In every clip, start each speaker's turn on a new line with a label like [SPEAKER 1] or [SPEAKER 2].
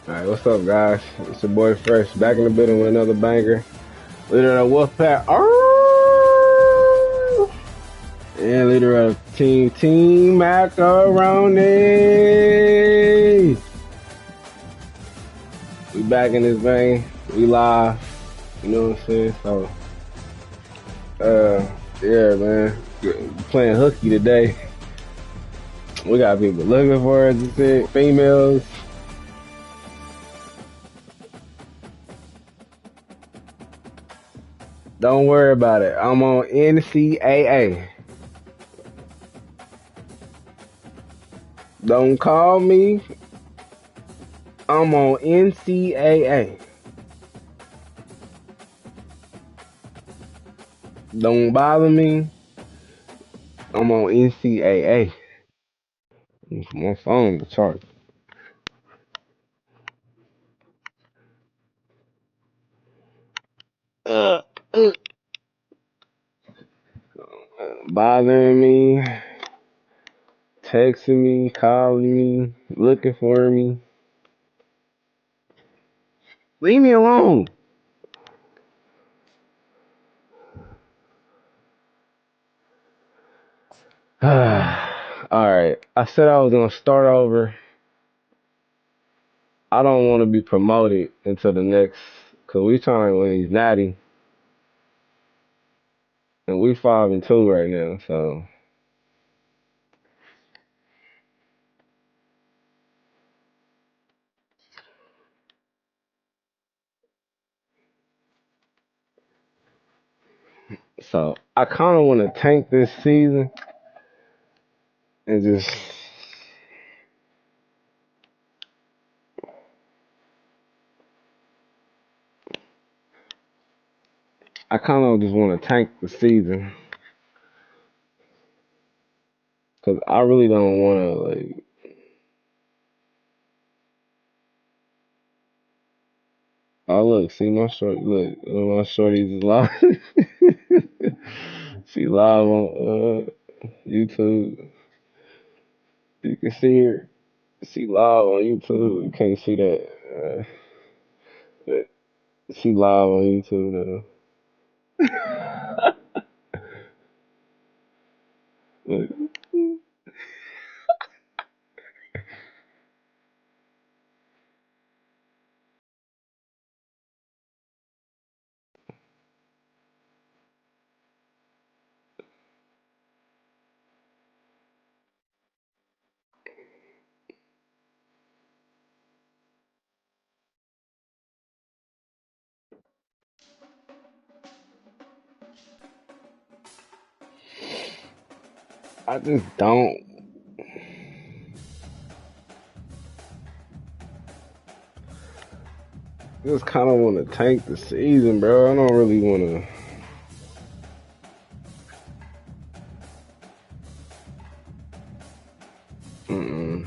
[SPEAKER 1] Alright, what's up, guys? It's your boy Fresh, back in the building with another banger. Leader of the Wolfpack. Oh! And leader of Team Macaroni. We back in this vein. We live. You know what I'm saying? So, yeah, man. Playing hooky today. We got people looking for us, you see, females. Don't worry about it. I'm on NCAA. Don't call me. I'm on NCAA. Don't bother me. I'm on NCAA. My phone, the chart. Uh, uh, Bothering me, texting me, calling me, looking for me. Leave me alone. Alright, I said I was gonna start over. I don't want to be promoted until the next, cause we trying to win these natty, and we 5-2 right now. So I kind of want to tank this season and just. I kind of just want to tank the season because I really don't want to like. Oh look, see my short. Look, my shorties is live. She live on YouTube. You can see her. She live on YouTube. You can't see that. But she live on YouTube now. Look. I just don't. Just kind of want to tank the season, bro. I don't really want to. Mm-mm.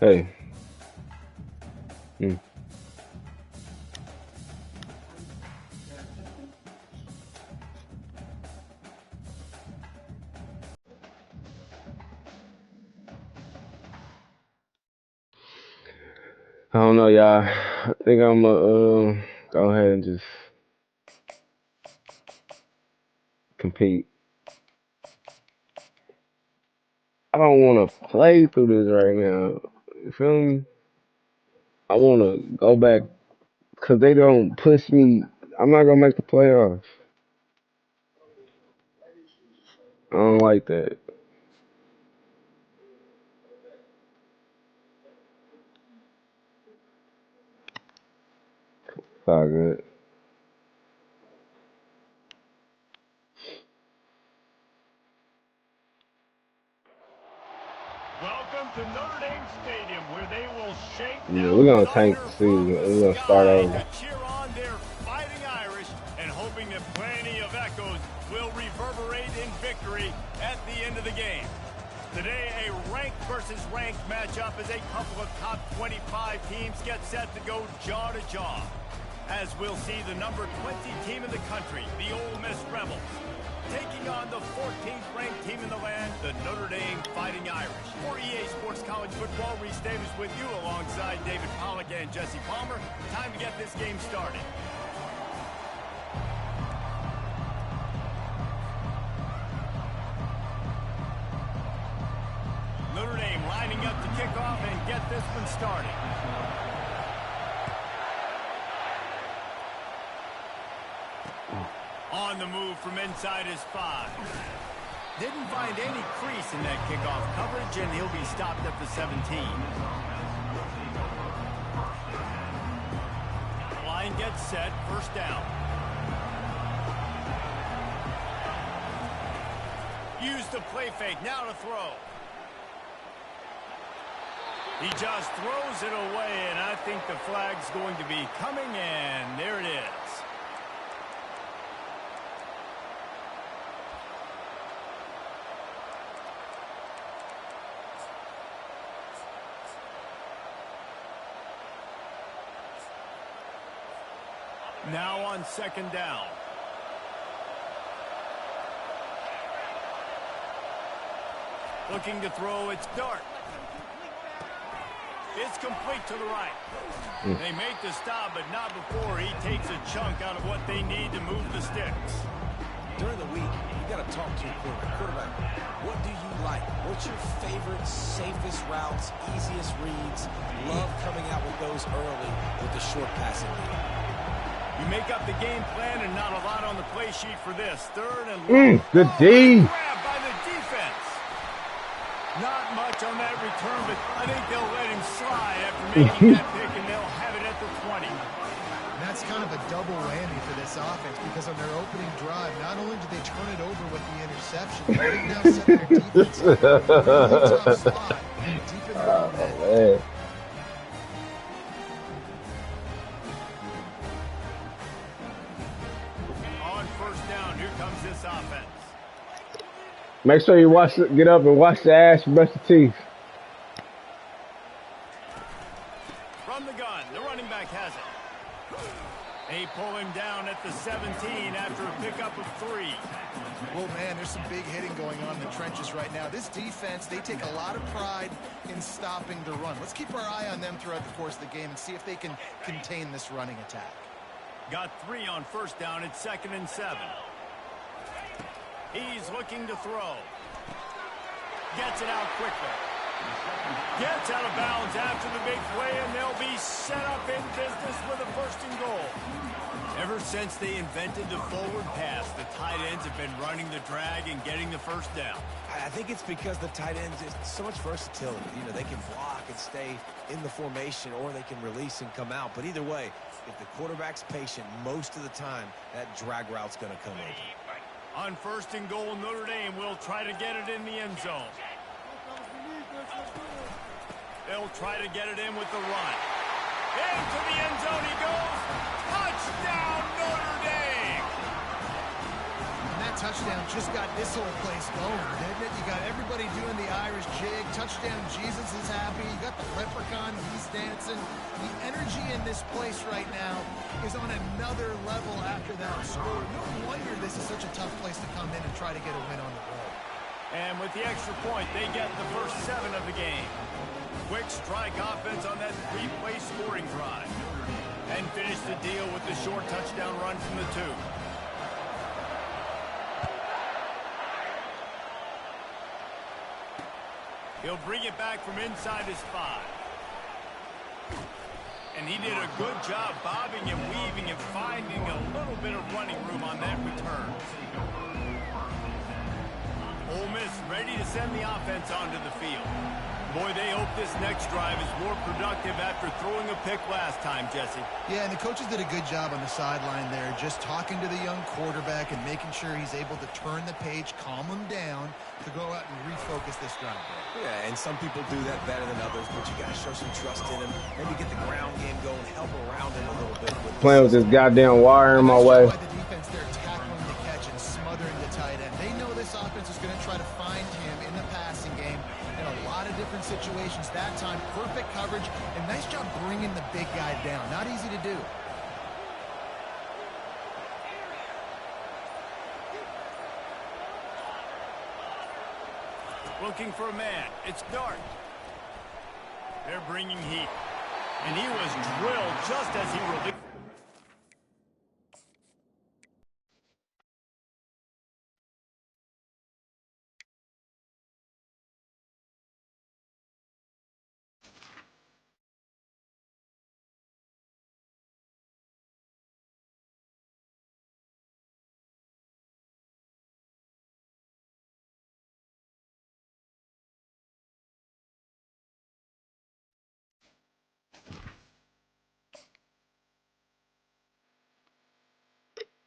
[SPEAKER 1] Hey. Mm. I don't know, y'all. I think I'm gonna go ahead and just compete. I don't want to play through this right now. You feel me? I want to go back because they don't push me. I'm not gonna make the playoffs. I don't like that. It's all good.
[SPEAKER 2] Welcome to Notre Dame Stadium, where they will shake
[SPEAKER 1] Yeah,
[SPEAKER 2] down
[SPEAKER 1] we're gonna tank
[SPEAKER 2] Niner
[SPEAKER 1] the season.
[SPEAKER 2] from
[SPEAKER 1] We're
[SPEAKER 2] the
[SPEAKER 1] gonna start
[SPEAKER 2] sky
[SPEAKER 1] over.
[SPEAKER 2] to cheer on their fighting Irish and hoping that plenty of echoes will reverberate in victory at the end of the game. Today, a ranked versus ranked matchup as a couple of top 25 teams get set to go jaw to jaw. As we'll see the number 20 team in the country, the Ole Miss Rebels, taking on the 14th ranked team in the land, the Notre Dame Fighting Irish. Sports College Football. Reese Davis with you alongside David Pollack and Jesse Palmer. Time to get this game started. Notre Dame lining up to kick off and get this one started. On the move from inside his 5. Didn't find any crease in that kickoff coverage, and he'll be stopped at the 17. Line gets set, first down. Use the play fake, now to throw. He just throws it away, and I think the flag's going to be coming, and there it is. Now on second down. Looking to throw, it's Dart. It's complete to the right. They make the stop, but not before he takes a chunk out of what they need to move the sticks.
[SPEAKER 3] During the week, you got to talk to your quarterback. What do you like? What's your favorite, safest routes, easiest reads? Love coming out with those early with the short passing game.
[SPEAKER 2] You make up the game plan and not a lot on the play sheet for this. Third and long.
[SPEAKER 1] Good D.
[SPEAKER 2] Grab by the defense. Not much on that return, but I think they'll let him slide after making that pick, and they'll have it at the 20.
[SPEAKER 4] And that's kind of a double whammy for this offense, because on their opening drive, not only did they turn it over with the interception, but they now set their defense up. Really tough slot, deep in their own net.
[SPEAKER 2] On first down, here comes this offense.
[SPEAKER 1] Make sure you get up and wash your ass and brush your teeth.
[SPEAKER 2] From the gun, the running back has it. They pull him down at the 17 after a pickup of 3.
[SPEAKER 4] Well, man, there's some big hitting going on in the trenches right now. This defense, they take a lot of pride in stopping the run. Let's keep our eye on them throughout the course of the game and see if they can contain this running attack.
[SPEAKER 2] Got 3 on first down. It's second and 7. He's looking to throw. Gets it out quickly. Gets out of bounds after the big play, and they'll be set up in business with a first and goal. Ever since they invented the forward pass, the tight ends have been running the drag and getting the first down.
[SPEAKER 3] I think it's because the tight ends is so much versatility. You know, they can block and stay in the formation, or they can release and come out. But either way, if the quarterback's patient most of the time, that drag route's going to come in.
[SPEAKER 2] On first and goal, Notre Dame will try to get it in the end zone. They'll try to get it in with the run. Into the end zone he goes. Touchdown, Notre Dame!
[SPEAKER 4] And that touchdown just got this whole place going, didn't it? You got everybody doing the Irish jig. Touchdown, Jesus is happy. You got the leprechaun, he's dancing. The energy in this place right now is on another level after that score. No wonder this is such a tough place to come in and try to get a win on the road.
[SPEAKER 2] And with the extra point, they get the first 7 of the game. Quick strike offense on that 3-play scoring drive. And finish the deal with the short touchdown run from the 2. He'll bring it back from inside his 5. And he did a good job bobbing and weaving and finding a little bit of running room on that return. Ole Miss ready to send the offense onto the field. Boy, they hope this next drive is more productive after throwing a pick last time, Jesse.
[SPEAKER 4] Yeah, and the coaches did a good job on the sideline there, just talking to the young quarterback and making sure he's able to turn the page, calm him down to go out and refocus this drive.
[SPEAKER 3] Yeah, and some people do that better than others, but you got to show some trust in him. Maybe get the ground game going, help around him a little bit.
[SPEAKER 1] Playing with this goddamn wire in my way.
[SPEAKER 4] By the defense, they're tackling the catch and smothering the tight end. They know this offense is going to try to find him in the passing game in a lot of different situations. That time, perfect coverage, and nice job bringing the big guy down. Not easy to do.
[SPEAKER 2] Looking for a man. It's Dart. They're bringing heat. And he was drilled just as he released.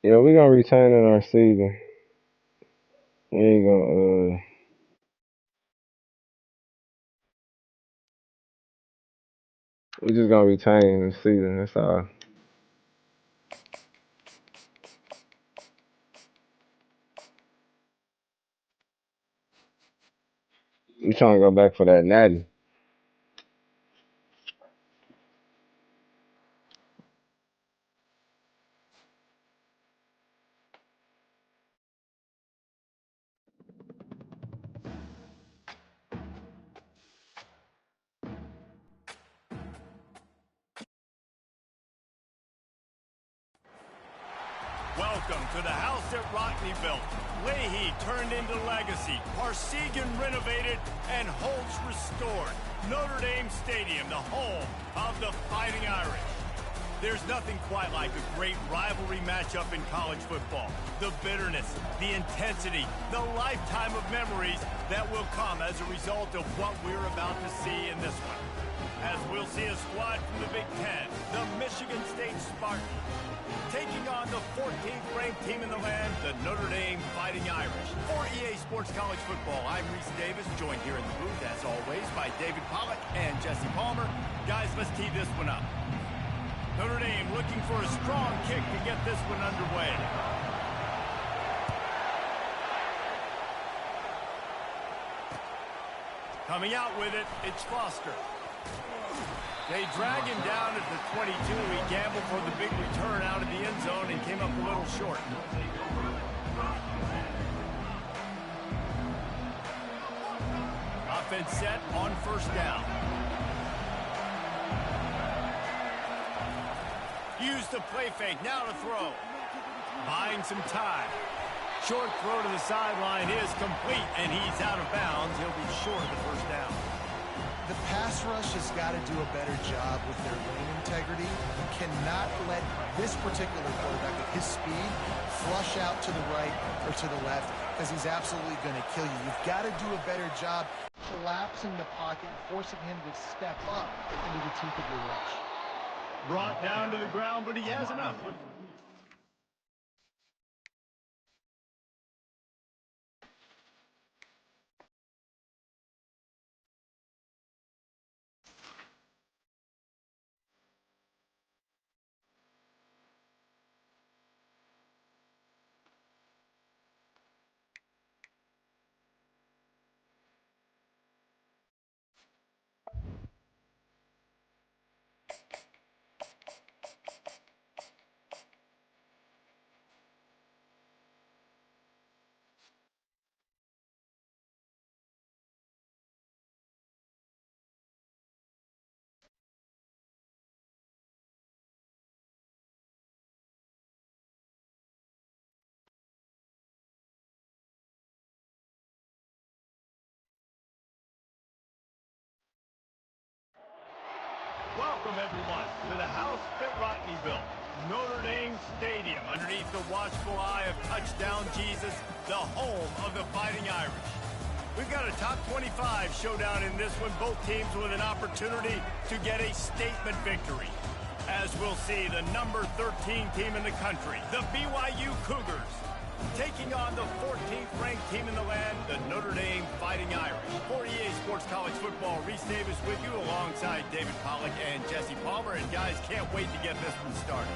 [SPEAKER 1] You know, we gonna retain in our season. We ain't gonna. We just gonna retain in the season. That's all. We trying to go back for that natty.
[SPEAKER 2] Welcome to the house that Rockney built. Leahy turned into legacy. Parsegan renovated and Holtz restored. Notre Dame Stadium, the home of the Fighting Irish. There's nothing quite like a great rivalry matchup in college football. The bitterness, the intensity, the lifetime of memories that will come as a result of what we're about to see in this one. As we'll see a squad from the Big Ten, the Michigan State Spartans, taking on the 14th ranked team in the land, the Notre Dame Fighting Irish. For EA Sports College Football, I'm Reese Davis, joined here in the booth, as always, by David Pollack and Jesse Palmer. Guys, let's tee this one up. Notre Dame looking for a strong kick to get this one underway. Coming out with it, it's Foster. They drag him down at the 22. He gambled for the big return out of the end zone and came up a little short. Offense set on first down. Used the play fake, now to throw. Buying some time. Short throw to the sideline is complete, and he's out of bounds. He'll be short of the first down.
[SPEAKER 4] The pass rush has got to do a better job with their lane integrity. You cannot let this particular quarterback at his speed flush out to the right or to the left, because he's absolutely going to kill you. You've got to do a better job collapsing the pocket and forcing him to step up into the teeth of your rush.
[SPEAKER 2] Brought down to the ground, but he has enough. Welcome, everyone, to the house that Rockney built. Notre Dame Stadium, underneath the watchful eye of Touchdown Jesus, the home of the Fighting Irish. We've got a top 25 showdown in this one, both teams with an opportunity to get a statement victory. As we'll see, the number 13 team in the country, the BYU Cougars, taking on the 14th ranked team in the land, the Notre Dame Fighting Irish. For EA Sports College Football, Reese Davis with you alongside David Pollack and Jesse Palmer. And guys, can't wait to get this one started.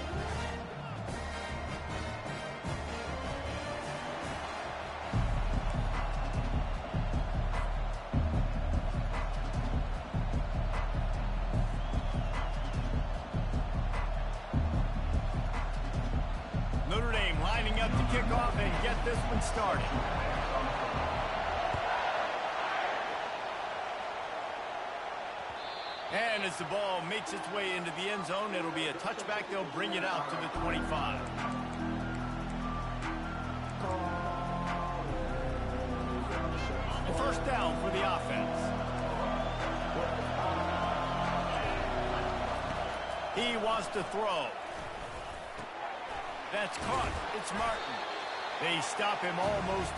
[SPEAKER 2] Notre Dame lining up to kick off and get this one started. And as the ball makes its way into the end zone, it'll be a touchback. They'll bring it out to the 25. A first down for the offense. He wants to throw. That's caught. It's Martin. They stop him almost.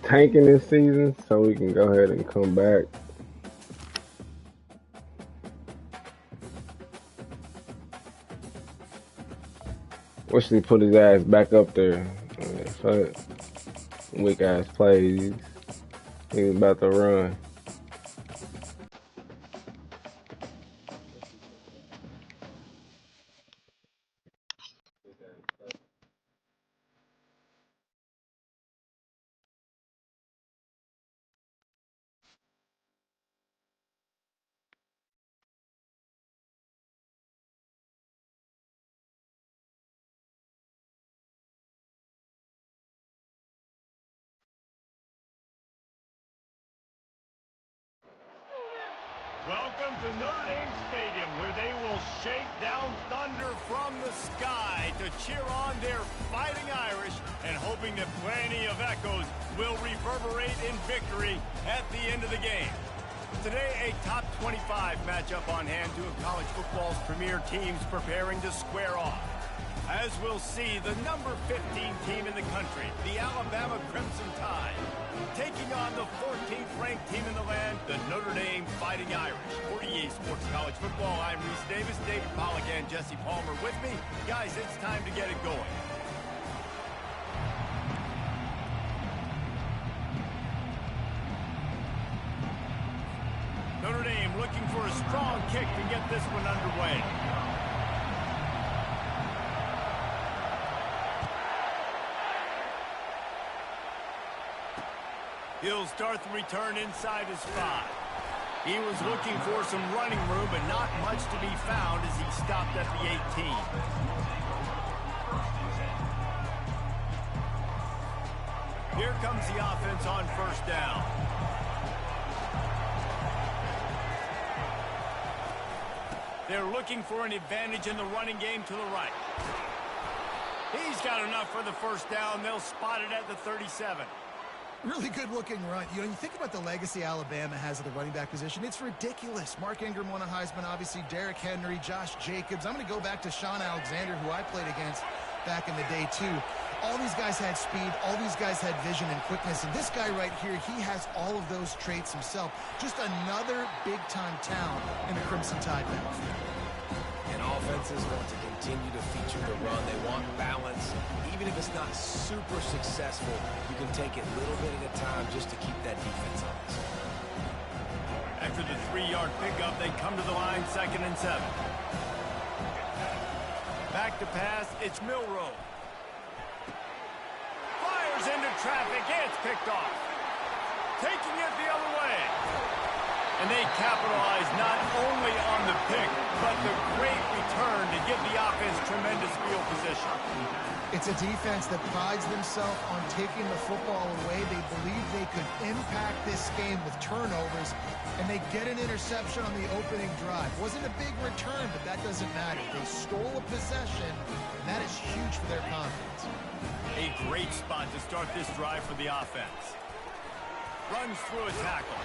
[SPEAKER 1] Tanking this season so we can go ahead and come back. Wish he put his ass back up there. Fuck. Weak ass plays. He was about to run.
[SPEAKER 2] Welcome to Notre Dame Stadium, where they will shake down thunder from the sky to cheer on their Fighting Irish, and hoping that plenty of echoes will reverberate in victory at the end of the game. Today, a top 25 matchup on hand, two of college football's premier teams preparing to square off. As we'll see, the number 15 team in the country, the Alabama Crimson Tide, taking on the 14th ranked team in the land, the Notre Dame Fighting Irish. For EA Sports College Football, I'm Reese Davis, David Pollack, and Jesse Palmer with me. Guys, it's time to get it going. Notre Dame looking for a strong kick to get this one underway. He'll start the return inside his 5. He was looking for some running room, but not much to be found as he stopped at the 18. Here comes the offense on first down. They're looking for an advantage in the running game to the right. He's got enough for the first down. They'll spot it at the 37.
[SPEAKER 4] Really good-looking run. You know, you think about the legacy Alabama has at the running back position. It's ridiculous. Mark Ingram won a Heisman, obviously. Derrick Henry, Josh Jacobs. I'm going to go back to Sean Alexander, who I played against back in the day, too. All these guys had speed. All these guys had vision and quickness. And this guy right here, he has all of those traits himself. Just another big-time talent in the Crimson Tide backfield.
[SPEAKER 3] And offenses want to continue to feature the run. They want balance. Even if it's not super successful, you can take it little bit at a time just to keep that defense honest.
[SPEAKER 2] After the 3-yard pickup, they come to the line, 2nd and 7. Back to pass, it's Milroe. Fires into traffic, it's picked off. Taking it the other way. And they capitalize not only on the pick, but the great return to give the offense tremendous field position.
[SPEAKER 4] It's a defense that prides themselves on taking the football away. They believe they could impact this game with turnovers, and they get an interception on the opening drive. Wasn't a big return, but that doesn't matter. They stole a possession, and that is huge for their confidence.
[SPEAKER 2] A great spot to start this drive for the offense. Runs through a tackle.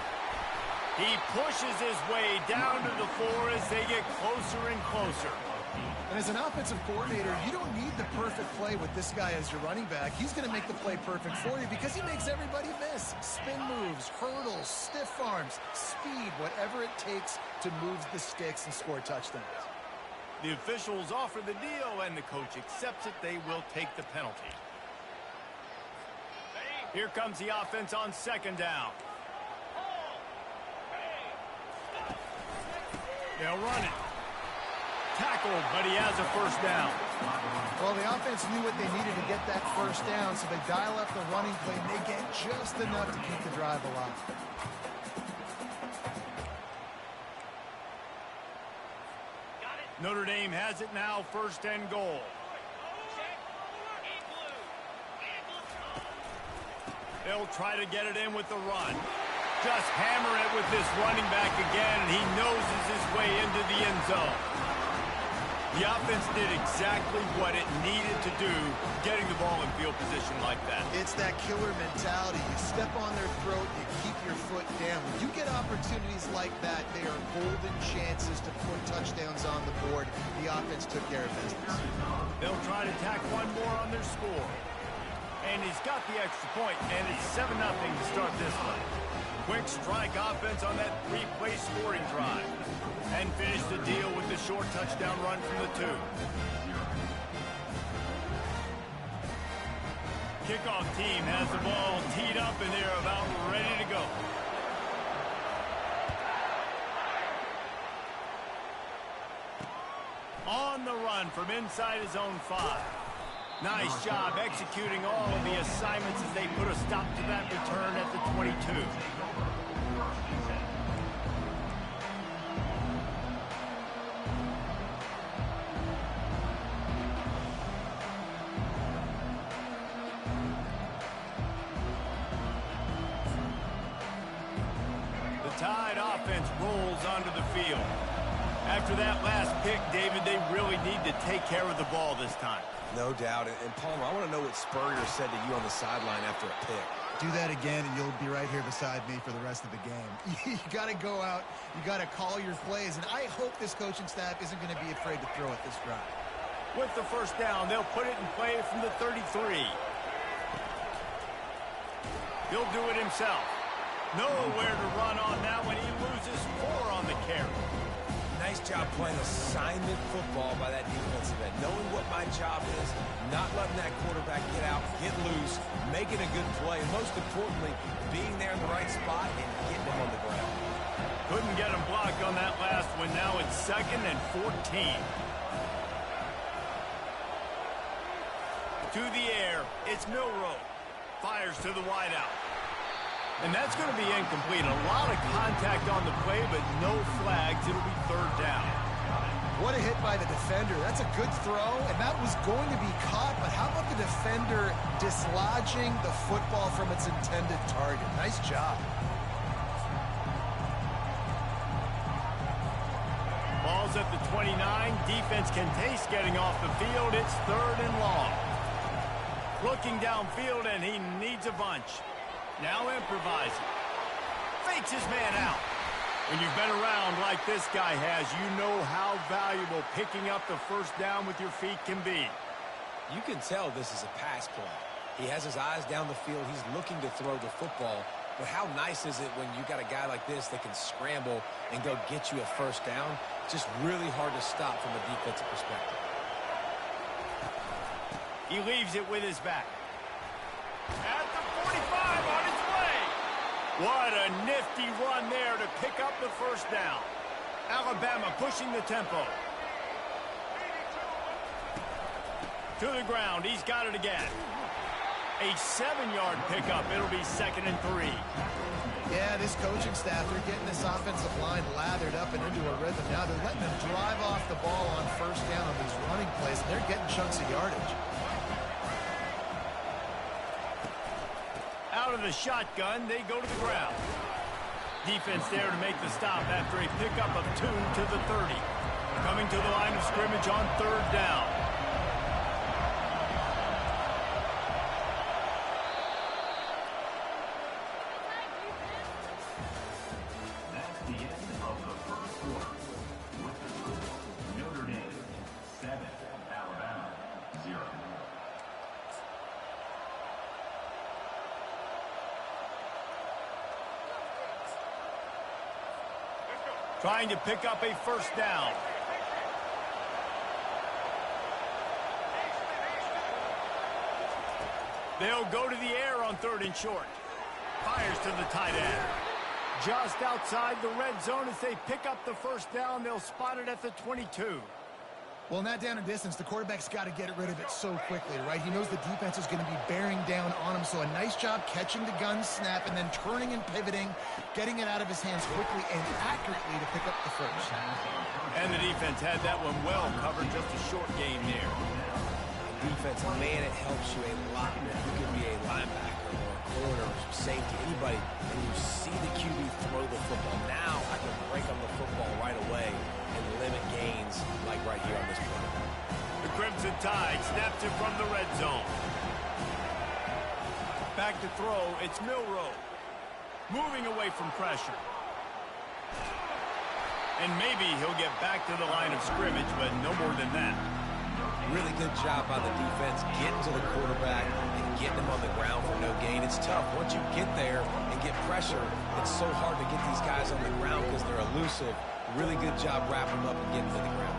[SPEAKER 2] He pushes his way down to the floor as they get closer and closer.
[SPEAKER 4] And as an offensive coordinator, you don't need the perfect play with this guy as your running back. He's going to make the play perfect for you because he makes everybody miss. Spin moves, hurdles, stiff arms, speed, whatever it takes to move the sticks and score touchdowns.
[SPEAKER 2] The officials offer the deal, and the coach accepts it. They will take the penalty. Here comes the offense on 2nd down. They'll run it. Tackled, but he has a first down.
[SPEAKER 4] Well, the offense knew what they needed to get that first down, so they dial up the running play, and they get just enough to keep the drive alive.
[SPEAKER 2] Notre Dame has it now, 1st and goal. They'll try to get it in with the run. Just hammer it with this running back again, and he noses his way into the end zone. The offense did exactly what it needed to do, getting the ball in field position like that.
[SPEAKER 4] It's that killer mentality. You step on their throat, you keep your foot down. When you get opportunities like that, they are golden chances to put touchdowns on the board. The offense took care of business.
[SPEAKER 2] They'll try to tack one more on their score. And he's got the extra point, and it's 7-0 to start this one. Quick strike offense on that 3-play scoring drive. And finish the deal with the short touchdown run from the 2. Kickoff team has the ball teed up, and they're about ready to go. On the run from inside his own 5. Nice job executing all of the assignments as they put a stop to that return at the 22. The Tide offense rolls onto the field. After that last pick, David, they really need to take care of the ball this time.
[SPEAKER 3] No doubt. And Palmer, I want to know what Spurrier said to you on the sideline after a pick.
[SPEAKER 4] Do that again, and you'll be right here beside me for the rest of the game. You got to go out. You got to call your plays, and I hope this coaching staff isn't going to be afraid to throw it this drive.
[SPEAKER 2] With the 1st down, they'll put it in play from the 33. He'll do it himself. Nowhere to run on that when he loses 4 on the carry.
[SPEAKER 3] Nice job playing assignment football by that defensive end. Knowing what my job is, not letting that quarterback get out, get loose, making a good play, and most importantly, being there in the right spot and getting him on the ground.
[SPEAKER 2] Couldn't get him blocked on that last one. Now it's 2nd and 14. To the air, it's Milroe. Fires to the wideout. And that's going to be incomplete. A lot of contact on the play, but no flags. It'll be 3rd down.
[SPEAKER 4] What a hit by the defender. That's a good throw, and that was going to be caught, but how about the defender dislodging the football from its intended target? Nice job.
[SPEAKER 2] Ball's at the 29. Defense can taste getting off the field. It's 3rd and long. Looking downfield, and he needs a bunch. Now improvising. Fakes his man out. When you've been around like this guy has, you know how valuable picking up the 1st down with your feet can be.
[SPEAKER 3] You can tell this is a pass play. He has his eyes down the field. He's looking to throw the football. But how nice is it when you got a guy like this that can scramble and go get you a 1st down? Just really hard to stop from a defensive perspective.
[SPEAKER 2] He leaves it with his back. At the 45 on its way. What a nifty run there to pick up the 1st down. Alabama pushing the tempo. To the ground. He's got it again. A 7-yard pickup. It'll be 2nd and 3.
[SPEAKER 4] Yeah, this coaching staff, they're getting this offensive line lathered up and into a rhythm. Now they're letting them drive off the ball on 1st down on these running plays, and they're getting chunks of yardage.
[SPEAKER 2] Out of the shotgun, they go to the ground. Defense there to make the stop after a pickup of 2 to the 30. Coming to the line of scrimmage on 3rd down.
[SPEAKER 5] That's the end of the 1st quarter. With the score, Notre Dame 7, Alabama 0.
[SPEAKER 2] Trying to pick up a 1st down. They'll go to the air on 3rd and short. Fires to the tight end. Just outside the red zone as they pick up the 1st down. They'll spot it at the 22.
[SPEAKER 4] Well, in that down and distance, the quarterback's got to get rid of it so quickly, right? He knows the defense is going to be bearing down on him, so a nice job catching the gun snap and then turning and pivoting, getting it out of his hands quickly and accurately to pick up the first.
[SPEAKER 2] And the defense had that one well covered, just a short game there.
[SPEAKER 3] Defense, man, it helps you a lot. You can be a linebacker or a corner or safety, anybody, and you see the QB throw the football. Now I can break on the football right away and limit gains like right here on this play.
[SPEAKER 2] The Crimson Tide snaps it from the red zone. Back to throw, it's Milroe. Moving away from pressure. And maybe he'll get back to the line of scrimmage, but no more than that.
[SPEAKER 3] Really good job by the defense getting to the quarterback and getting him on the ground for no gain. It's tough. Once you get there and get pressure, it's so hard to get these guys on the ground because they're elusive. Really good job wrapping them up and getting to the ground.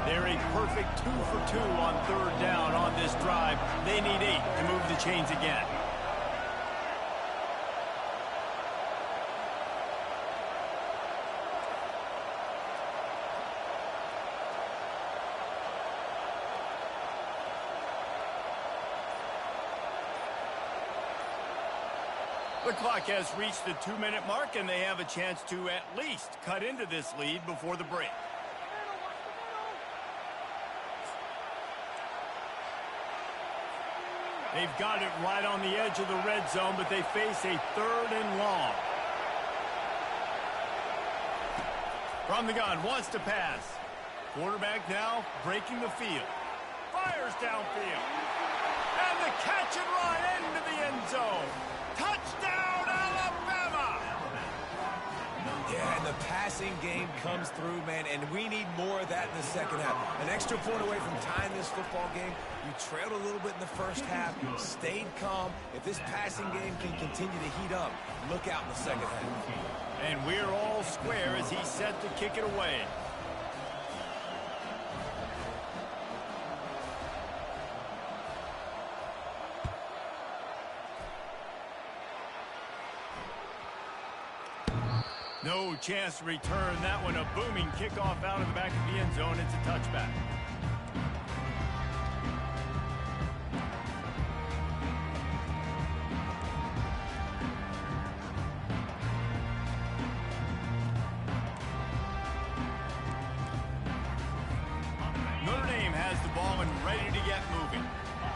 [SPEAKER 2] They're a perfect 2 for 2 on third down on this drive. They need 8 to move the chains again. The clock has reached the 2-minute mark, and they have a chance to at least cut into this lead before the break. They've got it right on the edge of the red zone, but they face a 3rd and long. From the gun, wants to pass. Quarterback now breaking the field. Fires downfield. And the catch and run into the end zone. Touchdown, Alabama!
[SPEAKER 3] Yeah, and the passing game comes through, man, and we need more of that in the second half. An extra point away from tying this football game. You trailed a little bit in the first half, stayed calm. If this passing game can continue to heat up, look out in the second half.
[SPEAKER 2] And we're all square as he's set to kick it away. No chance to return that one. A booming kickoff out of the back of the end zone. It's a touchback. Notre Dame has the ball and ready to get moving.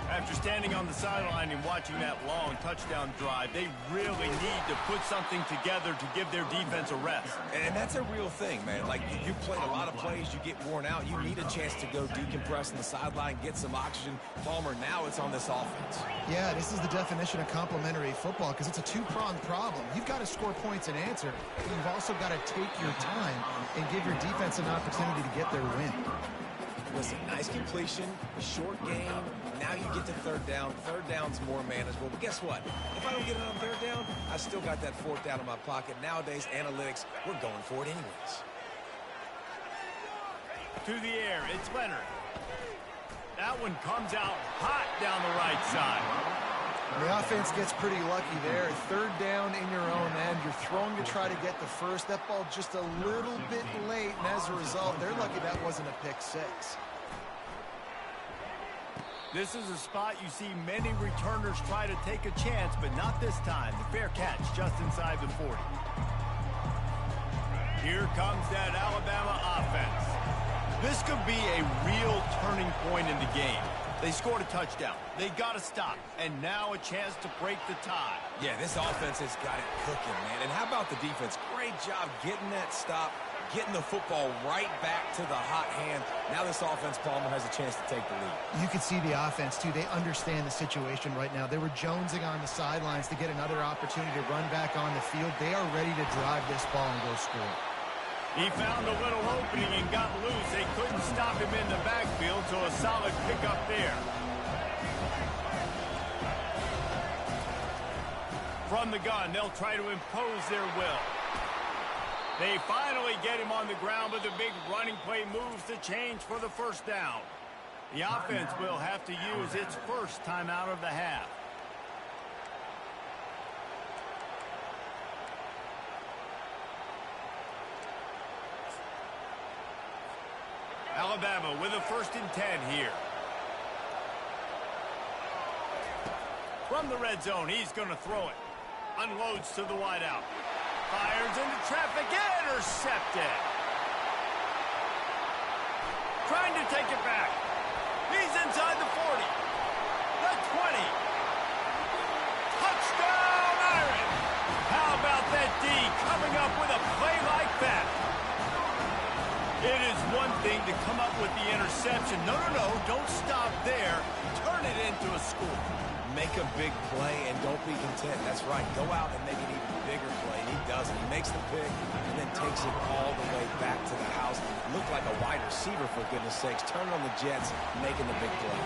[SPEAKER 2] After standing on the sideline and watching that long touchdown drive, they really need to put something together to give their defense a rest.
[SPEAKER 3] And that's a real thing, man. Like, you played a lot of plays, you get worn out, you need a chance to go decompress on the sideline, get some oxygen. Palmer, now it's on this offense.
[SPEAKER 4] Yeah, this is the definition of complementary football because it's a two-pronged problem. You've got to score points and answer, but you've also got to take your time and give your defense an opportunity to get their win.
[SPEAKER 3] Listen, nice completion, short game. Now you get to third down. Third down's more manageable. But guess what? If I don't get it on third down, I still got that fourth down in my pocket. Nowadays, analytics, we're going for it anyways.
[SPEAKER 2] To the air, it's Leonard. That one comes out hot down the right side.
[SPEAKER 4] The offense gets pretty lucky there. Third down in your own end. You're throwing to try to get the first. That ball just a little bit late, and as a result, they're lucky that wasn't a pick six.
[SPEAKER 2] This is a spot you see many returners try to take a chance, but not this time. The fair catch just inside the 40. Here comes that Alabama offense. This could be a real turning point in the game. They scored a touchdown. They got to stop. And now a chance to break the tie.
[SPEAKER 3] Yeah, this offense has got it cooking, man. And how about the defense? Great job getting that stop, getting the football right back to the hot hand. Now this offense, Palmer, has a chance to take the lead.
[SPEAKER 4] You can see the offense, too. They understand the situation right now. They were jonesing on the sidelines to get another opportunity to run back on the field. They are ready to drive this ball and go score.
[SPEAKER 2] He found a little opening and got loose. They couldn't stop him in the backfield, so a solid pickup there. From the gun, they'll try to impose their will. They finally get him on the ground, but the big running play moves the change for the first down. The offense will have to use its first timeout of the half. Alabama with a 1st and 10 here. From the red zone, he's going to throw it. Unloads to the wideout. Fires into traffic. Intercepted. Trying to take it back. He's inside the 40. The 20. Touchdown, Irish. How about that D coming up with a play like that? It is one thing to come up with the interception. No, don't stop there. Turn it into a score.
[SPEAKER 3] Make a big play and don't be content. That's right. Go out and make an even bigger play. And he does it. He makes the pick and then takes it all the way back to the house. Looked like a wide receiver, for goodness sakes. Turning on the Jets, making the big play.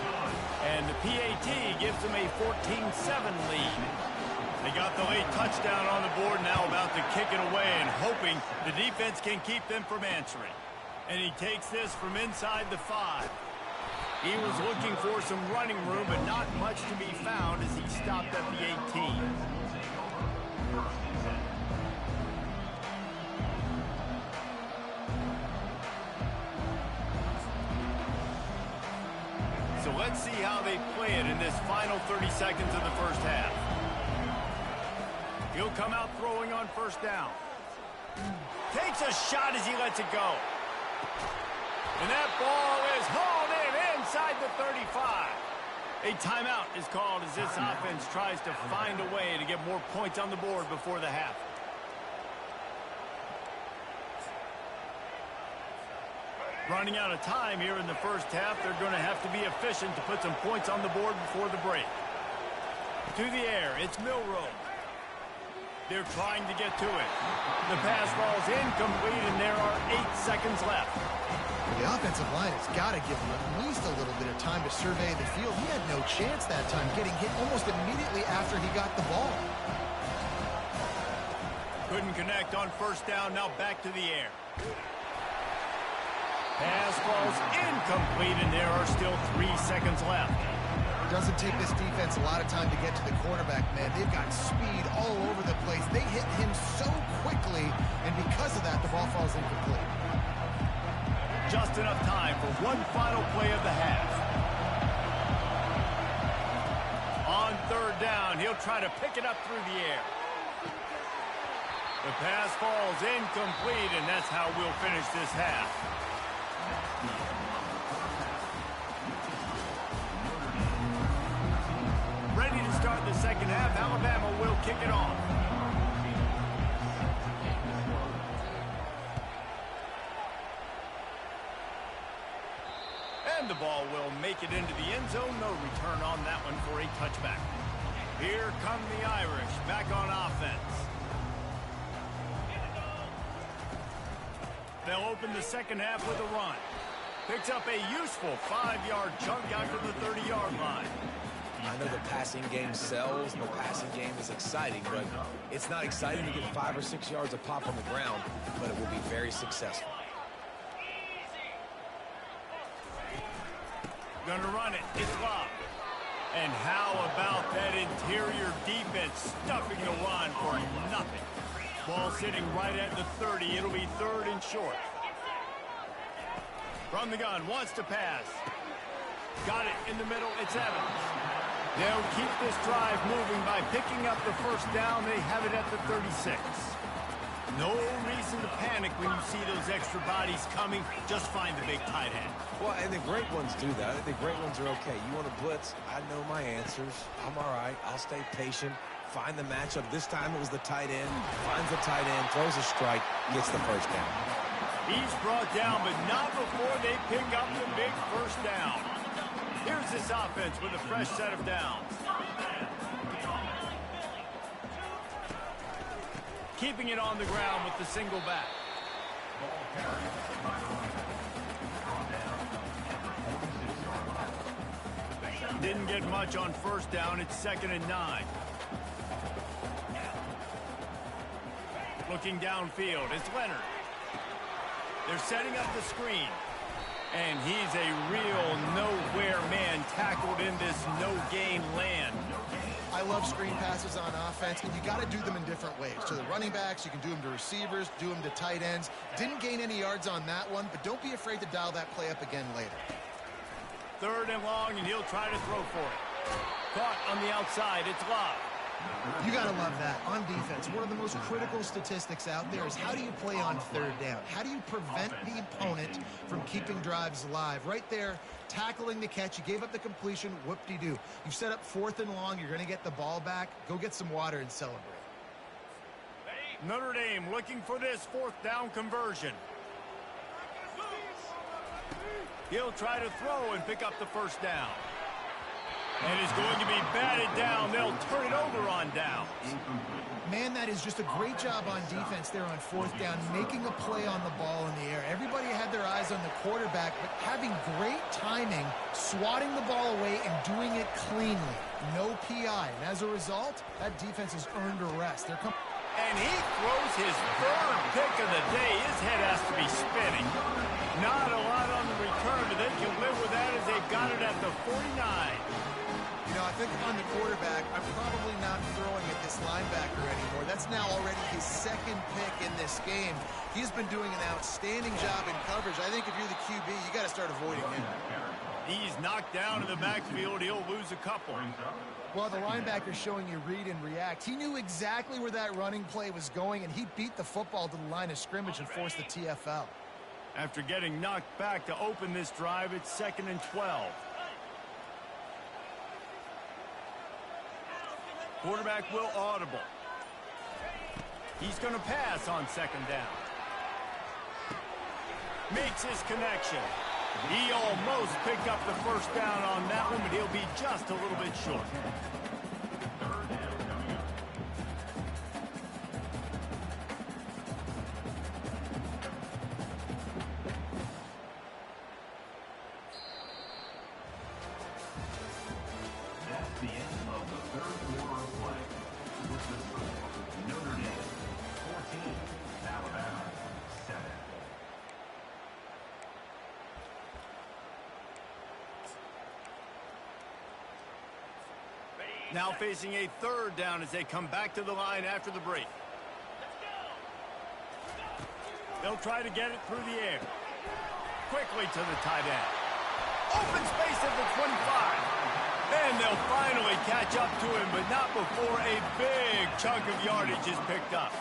[SPEAKER 2] And the PAT gives them a 14-7 lead. They got the late touchdown on the board, now about to kick it away and hoping the defense can keep them from answering. And he takes this from inside the 5. He was looking for some running room, but not much to be found as he stopped at the 18. So let's see how they play it in this final 30 seconds of the first half. He'll come out throwing on 1st down. Takes a shot as he lets it go. And that ball is hauled in inside the 35. A timeout is called as this offense tries to find a way to get more points on the board before the half. Running out of time here in the first half, they're going to have to be efficient to put some points on the board before the break. To the air, it's Milroe. They're trying to get to it. The pass ball's incomplete, and there are 8 seconds left.
[SPEAKER 4] The offensive line has got to give him at least a little bit of time to survey the field. He had no chance that time, getting hit almost immediately after he got the ball.
[SPEAKER 2] Couldn't connect on 1st down, now back to the air. Pass ball's incomplete, and there are still 3 seconds left.
[SPEAKER 4] Doesn't take this defense a lot of time to get to the quarterback, man. They've got speed all over the place. They hit him so quickly, and because of that, the ball falls incomplete.
[SPEAKER 2] Just enough time for one final play of the half. On 3rd down, he'll try to pick it up through the air. The pass falls incomplete, and that's how we'll finish this half. Ready to start the second half. Alabama will kick it off. And the ball will make it into the end zone. No return on that one for a touchback. Here come the Irish back on offense. They'll open the second half with a run. Picks up a useful 5-yard chunk out to the 30-yard line.
[SPEAKER 3] I know the passing game sells, and the passing game is exciting, but it's not exciting to get 5 or 6 yards of pop on the ground, but it will be very successful.
[SPEAKER 2] Gonna run it. It's Love. And how about that interior defense stuffing the run for nothing? Ball sitting right at the 30. It'll be 3rd and short. From the gun, wants to pass. Got it in the middle. It's Evans. They'll keep this drive moving by picking up the 1st down. They have it at the 36. No reason to panic when you see those extra bodies coming. Just find the big tight end.
[SPEAKER 3] Well, and the great ones do that. The great ones are okay. You want to blitz? I know my answers. I'm all right. I'll stay patient. Find the matchup. This time it was the tight end. Finds the tight end, throws a strike, gets the 1st down.
[SPEAKER 2] He's brought down, but not before they pick up the big 1st down. Here's this offense with a fresh set of downs. Keeping it on the ground with the single back. Didn't get much on 1st down. It's 2nd and 9. Looking downfield, it's Leonard. They're setting up the screen. And he's a real nowhere man tackled in this no-gain land.
[SPEAKER 4] I love screen passes on offense, and you got to do them in different ways. To the running backs, you can do them to receivers, do them to tight ends. Didn't gain any yards on that one, but don't be afraid to dial that play up again later.
[SPEAKER 2] 3rd and long, and he'll try to throw for it. Caught on the outside. It's Love.
[SPEAKER 4] You got to love that. On defense, one of the most critical statistics out there is how do you play on 3rd down? How do you prevent the opponent from keeping drives alive? Right there, tackling the catch. You gave up the completion. Whoop-de-doo. You've set up 4th and long. You're going to get the ball back. Go get some water and celebrate.
[SPEAKER 2] Notre Dame looking for this 4th down conversion. He'll try to throw and pick up the 1st down. And is going to be batted down. They'll turn it over on downs.
[SPEAKER 4] Man, that is just a great job on defense there on 4th down, making a play on the ball in the air. Everybody had their eyes on the quarterback, but having great timing, swatting the ball away, and doing it cleanly. No PI. And as a result, that defense has earned a rest.
[SPEAKER 2] And he throws his 3rd pick of the day. His head has to be spinning. Not a lot on the return, but they can live with that as they've got it at the 49.
[SPEAKER 4] You know, I think on the quarterback, I'm probably not throwing at this linebacker anymore. That's now already his 2nd pick in this game. He's been doing an outstanding job in coverage. I think if you're the QB, you got to start avoiding him.
[SPEAKER 2] He's knocked down in the backfield. He'll lose a couple.
[SPEAKER 4] Well, the linebacker's showing you read and react. He knew exactly where that running play was going, and he beat the football to the line of scrimmage and forced the TFL.
[SPEAKER 2] After getting knocked back to open this drive, it's 2nd and 12. Quarterback will audible. He's going to pass on 2nd down. Makes his connection. He almost picked up the 1st down on that one, but he'll be just a little bit short.
[SPEAKER 5] That's the end of the 3rd quarter of play. With the score, Notre Dame 14, Alabama 7.
[SPEAKER 2] Now facing a 3rd down as they come back to the line after the break. They'll try to get it through the air. Quickly to the tight end. Open space at the 25. And they'll finally catch up to him, but not before a big chunk of yardage is picked up.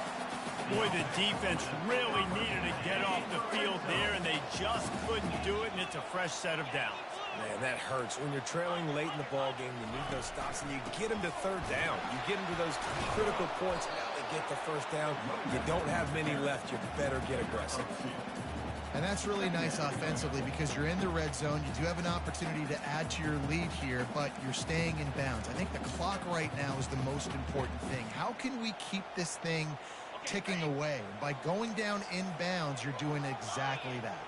[SPEAKER 2] Boy, the defense really needed to get off the field there, and they just couldn't do it, and it's a fresh set of downs.
[SPEAKER 3] Man, that hurts. When you're trailing late in the ball game, you need those stops, and you get them to 3rd down. You get them to those critical points, and now they get the 1st down. You don't have many left. You better get aggressive.
[SPEAKER 4] And that's really nice offensively because you're in the red zone. You do have an opportunity to add to your lead here, but you're staying in bounds. I think the clock right now is the most important thing. How can we keep this thing ticking away? By going down in bounds, you're doing exactly that.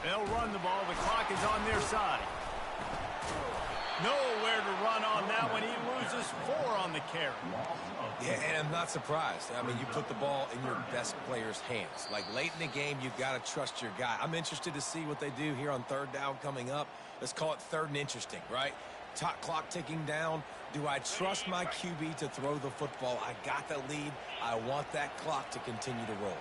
[SPEAKER 2] They'll run the ball. The clock is on their side. Nowhere to run on that one. He loses 4 on the carry.
[SPEAKER 3] Yeah, and I'm not surprised. I mean, you put the ball in your best player's hands. Like, late in the game, you've got to trust your guy. I'm interested to see what they do here on 3rd down coming up. Let's call it 3rd and interesting, right? Top clock ticking down. Do I trust my QB to throw the football? I got the lead. I want that clock to continue to roll.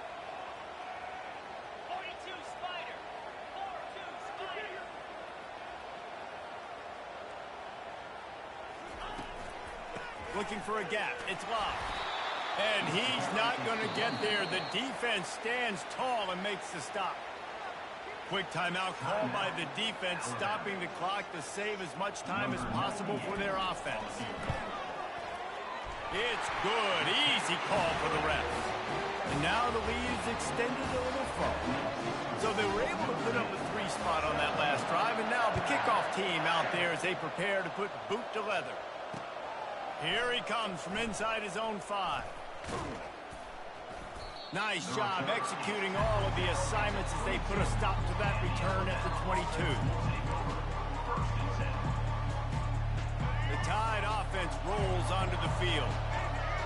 [SPEAKER 2] Looking for a gap. It's Love. And he's not going to get there. The defense stands tall and makes the stop. Quick timeout called by the defense, stopping the clock to save as much time as possible for their offense. It's good. Easy call for the refs. And now the lead is extended a little further. So they were able to put up a 3 spot on that last drive, and now the kickoff team out there as they prepare to put boot to leather. Here he comes from inside his own 5. Nice job executing all of the assignments as they put a stop to that return at the 22. The Tide offense rolls onto the field.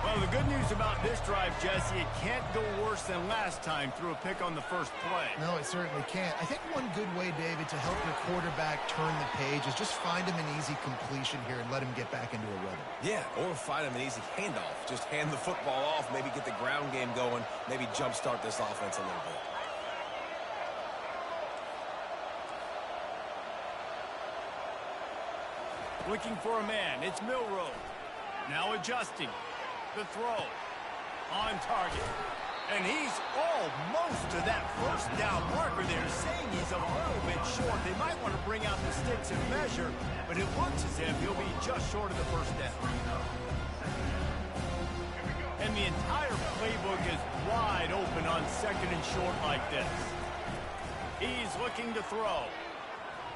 [SPEAKER 2] Well, the good news about this drive, Jesse, it can't go worse than last time through a pick on the first play.
[SPEAKER 4] No, it certainly can't. I think one good way, David, to help your quarterback turn the page is just find him an easy completion here and let him get back into a rhythm.
[SPEAKER 3] Yeah, or find him an easy handoff. Just hand the football off, maybe get the ground game going, maybe jumpstart this offense a little bit.
[SPEAKER 2] Looking for a man. It's Milroe. Now adjusting. The throw. On target. And he's almost to that first down marker there, saying he's a little bit short. They might want to bring out the sticks and measure, but it looks as if he'll be just short of the first down. And the entire playbook is wide open on second and short like this. He's looking to throw.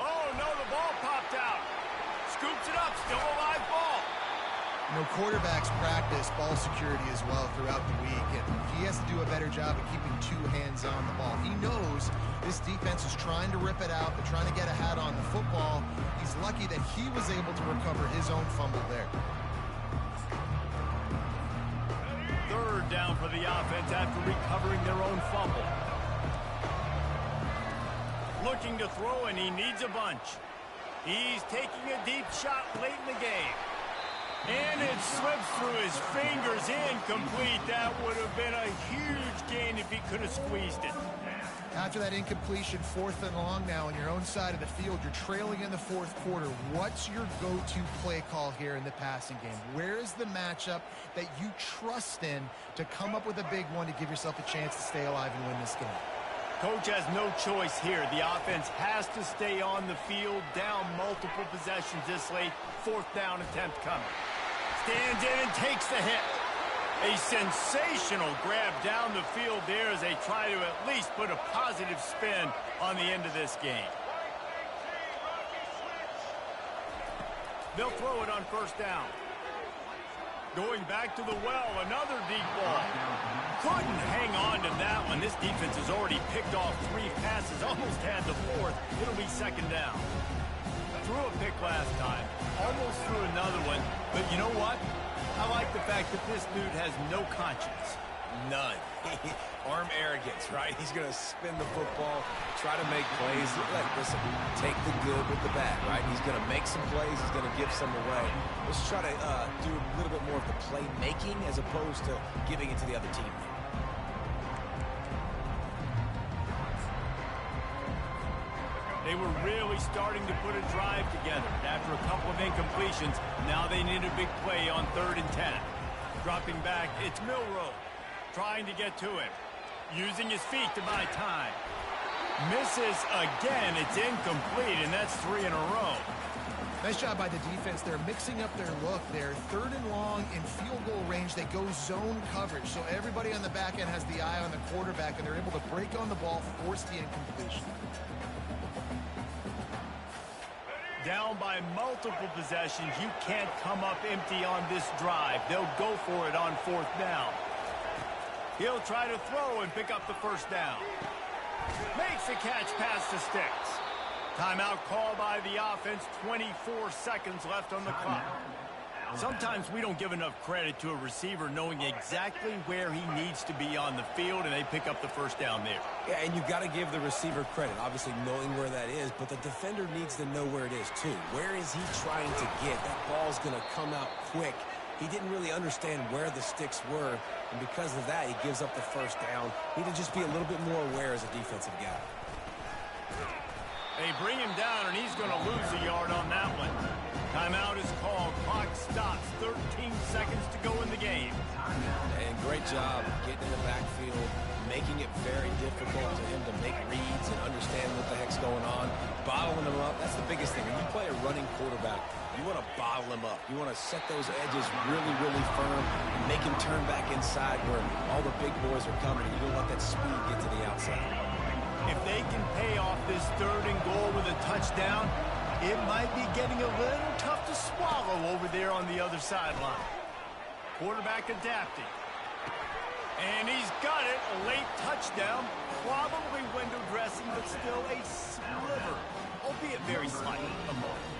[SPEAKER 2] Oh, no, the ball popped out. Scoops it up, still a live ball.
[SPEAKER 4] You know, quarterbacks practice ball security as well throughout the week, and he has to do a better job of keeping two hands on the ball. He knows this defense is trying to rip it out. They're trying to get a hat on the football. He's lucky that he was able to recover his own fumble there.
[SPEAKER 2] Third down for the offense after recovering their own fumble. Looking to throw, and he needs a bunch. He's taking a deep shot late in the game. And it slips through his fingers, incomplete. That would have been a huge gain if he could have squeezed it.
[SPEAKER 4] After that incompletion, 4th and long now on your own side of the field, you're trailing in the 4th quarter. What's your go-to play call here in the passing game? Where is the matchup that you trust in to come up with a big one to give yourself a chance to stay alive and win this game?
[SPEAKER 2] Coach has no choice here. The offense has to stay on the field, down multiple possessions this late. 4th down attempt coming. Stands in and takes the hit. A sensational grab down the field there as they try to at least put a positive spin on the end of this game. They'll throw it on 1st down. Going back to the well, another deep ball. Couldn't hang on to that one. This defense has already picked off 3 passes, almost had the 4th. It'll be 2nd down. Threw a pick last time, almost threw another one, but you know what? I like the fact that this dude has no conscience.
[SPEAKER 3] None. Arm arrogance, right? He's going to spin the football, try to make plays. Listen, take the good with the bad, right? He's going to make some plays. He's going to give some away. Let's try to do a little bit more of the playmaking as opposed to giving it to the other team.
[SPEAKER 2] They were really starting to put a drive together. After a couple of incompletions, now they need a big play on 3rd and 10. Dropping back, it's Milroe. Trying to get to him. Using his feet to buy time. Misses again. It's incomplete, and that's 3 in a row.
[SPEAKER 4] Nice job by the defense. They're mixing up their look there. 3rd and long in field goal range. They go zone coverage. So everybody on the back end has the eye on the quarterback, and they're able to break on the ball, force the incompletion.
[SPEAKER 2] Down by multiple possessions. You can't come up empty on this drive. They'll go for it on 4th down. He'll try to throw and pick up the 1st down. Makes the catch past the sticks. Timeout call by the offense. 24 seconds left on the clock. Sometimes we don't give enough credit to a receiver knowing exactly where he needs to be on the field, and they pick up the 1st down there.
[SPEAKER 3] Yeah, and you've got to give the receiver credit, obviously knowing where that is, but the defender needs to know where it is too. Where is he trying to get? That ball's going to come out quick. He didn't really understand where the sticks were, and because of that, he gives up the 1st down. Need to just be a little bit more aware as a defensive guy.
[SPEAKER 2] They bring him down, and he's going to lose a yard on that one. Timeout is called. Clock stops. 13 seconds to go in the game.
[SPEAKER 3] And great job getting in the backfield, making it very difficult for him to make reads and understand what the heck's going on. Bottling him up, that's the biggest thing. When you play a running quarterback, you want to bottle him up. You want to set those edges really, really firm and make him turn back inside where all the big boys are coming. You don't let that speed get to the outside.
[SPEAKER 2] If they can pay off this 3rd and goal with a touchdown, it might be getting a little tough to swallow over there on the other sideline. Quarterback adapting. And he's got it. A late touchdown. Probably window dressing, but still a sliver, albeit very slight, of margin.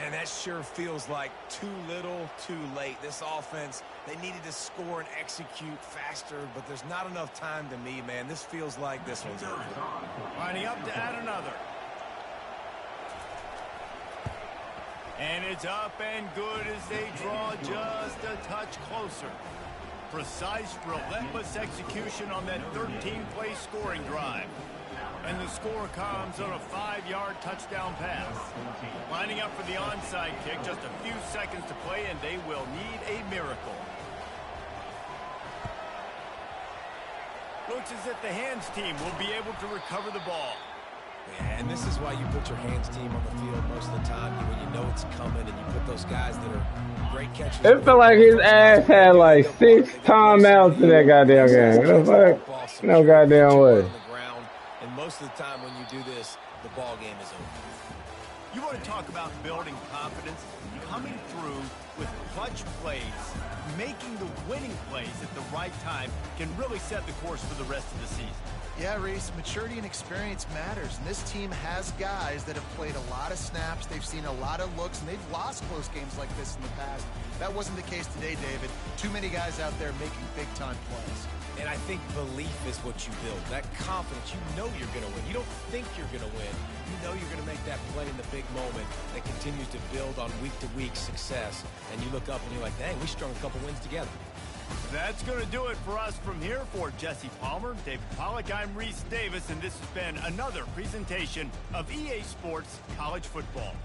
[SPEAKER 3] Man, that sure feels like too little, too late. This offense, they needed to score and execute faster, but there's not enough time to me, man. This feels like this one's over.
[SPEAKER 2] Lining up to add another. And it's up and good as they draw just a touch closer. Precise, relentless execution on that 13-play scoring drive. And the score comes on a 5-yard touchdown pass. Lining up for the onside kick, just a few seconds to play, and they will need a miracle. Looks as if the hands team will be able to recover the ball.
[SPEAKER 3] Yeah, and this is why you put your hands team on the field most of the time when you know it's coming, and you put those guys that are great catchers.
[SPEAKER 1] It felt like his ass had like 6 timeouts in that goddamn game. What the fuck? No goddamn way.
[SPEAKER 3] And most of the time when you do this, the ball game is over.
[SPEAKER 2] You want to talk about building confidence? Coming through with clutch plays, making the winning plays at the right time can really set the course for the rest of the season.
[SPEAKER 4] Yeah, Reese, maturity and experience matters, and this team has guys that have played a lot of snaps, they've seen a lot of looks, and they've lost close games like this in the past. That wasn't the case today, David. Too many guys out there making big-time plays.
[SPEAKER 3] And I think belief is what you build. That confidence, you know you're going to win. You don't think you're going to win. You know you're going to make that play in the big moment that continues to build on week-to-week success. And you look up and you're like, dang, we strung a couple wins together.
[SPEAKER 2] That's going to do it for us from here. For Jesse Palmer, David Pollack, I'm Reese Davis, and this has been another presentation of EA Sports College Football.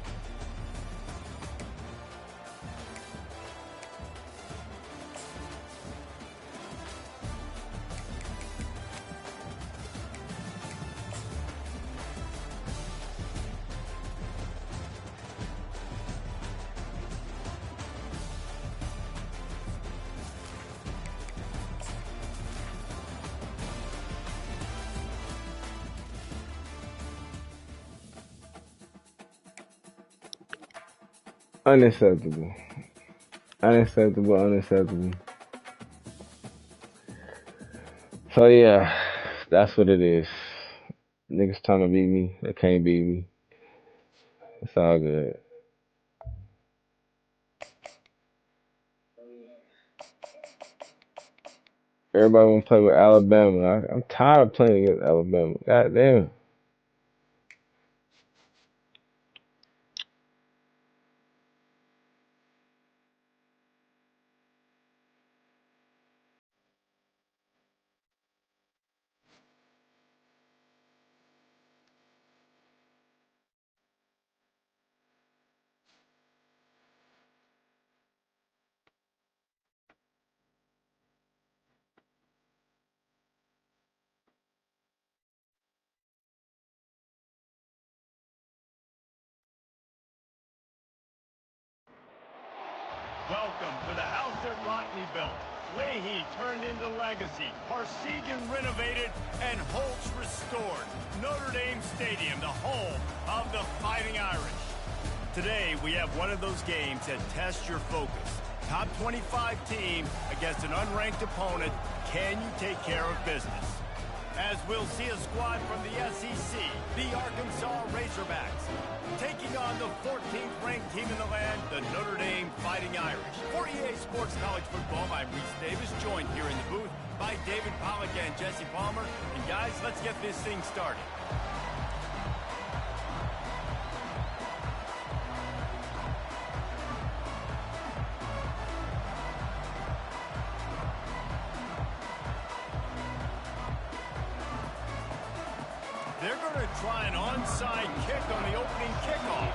[SPEAKER 1] Unacceptable. Unacceptable, unacceptable. So yeah, that's what it is. Niggas trying to beat me. They can't beat me. It's all good. Everybody want to play with Alabama. I'm tired of playing against Alabama. God damn.
[SPEAKER 2] Welcome to the house that Rodney built. Leahy turned into legacy. Parsegan renovated and Holtz restored. Notre Dame Stadium, the home of the Fighting Irish. Today, we have one of those games that tests your focus. Top 25 team against an unranked opponent. Can you take care of business? As we'll see a squad from the SEC, the Arkansas Razorbacks, taking on the 14th ranked team in the land, the Notre Dame Fighting Irish. For EA Sports College Football, I'm Reese Davis, joined here in the booth by David Pollack and Jesse Palmer. And guys, let's get this thing started. They're going to try an onside kick on the opening kickoff.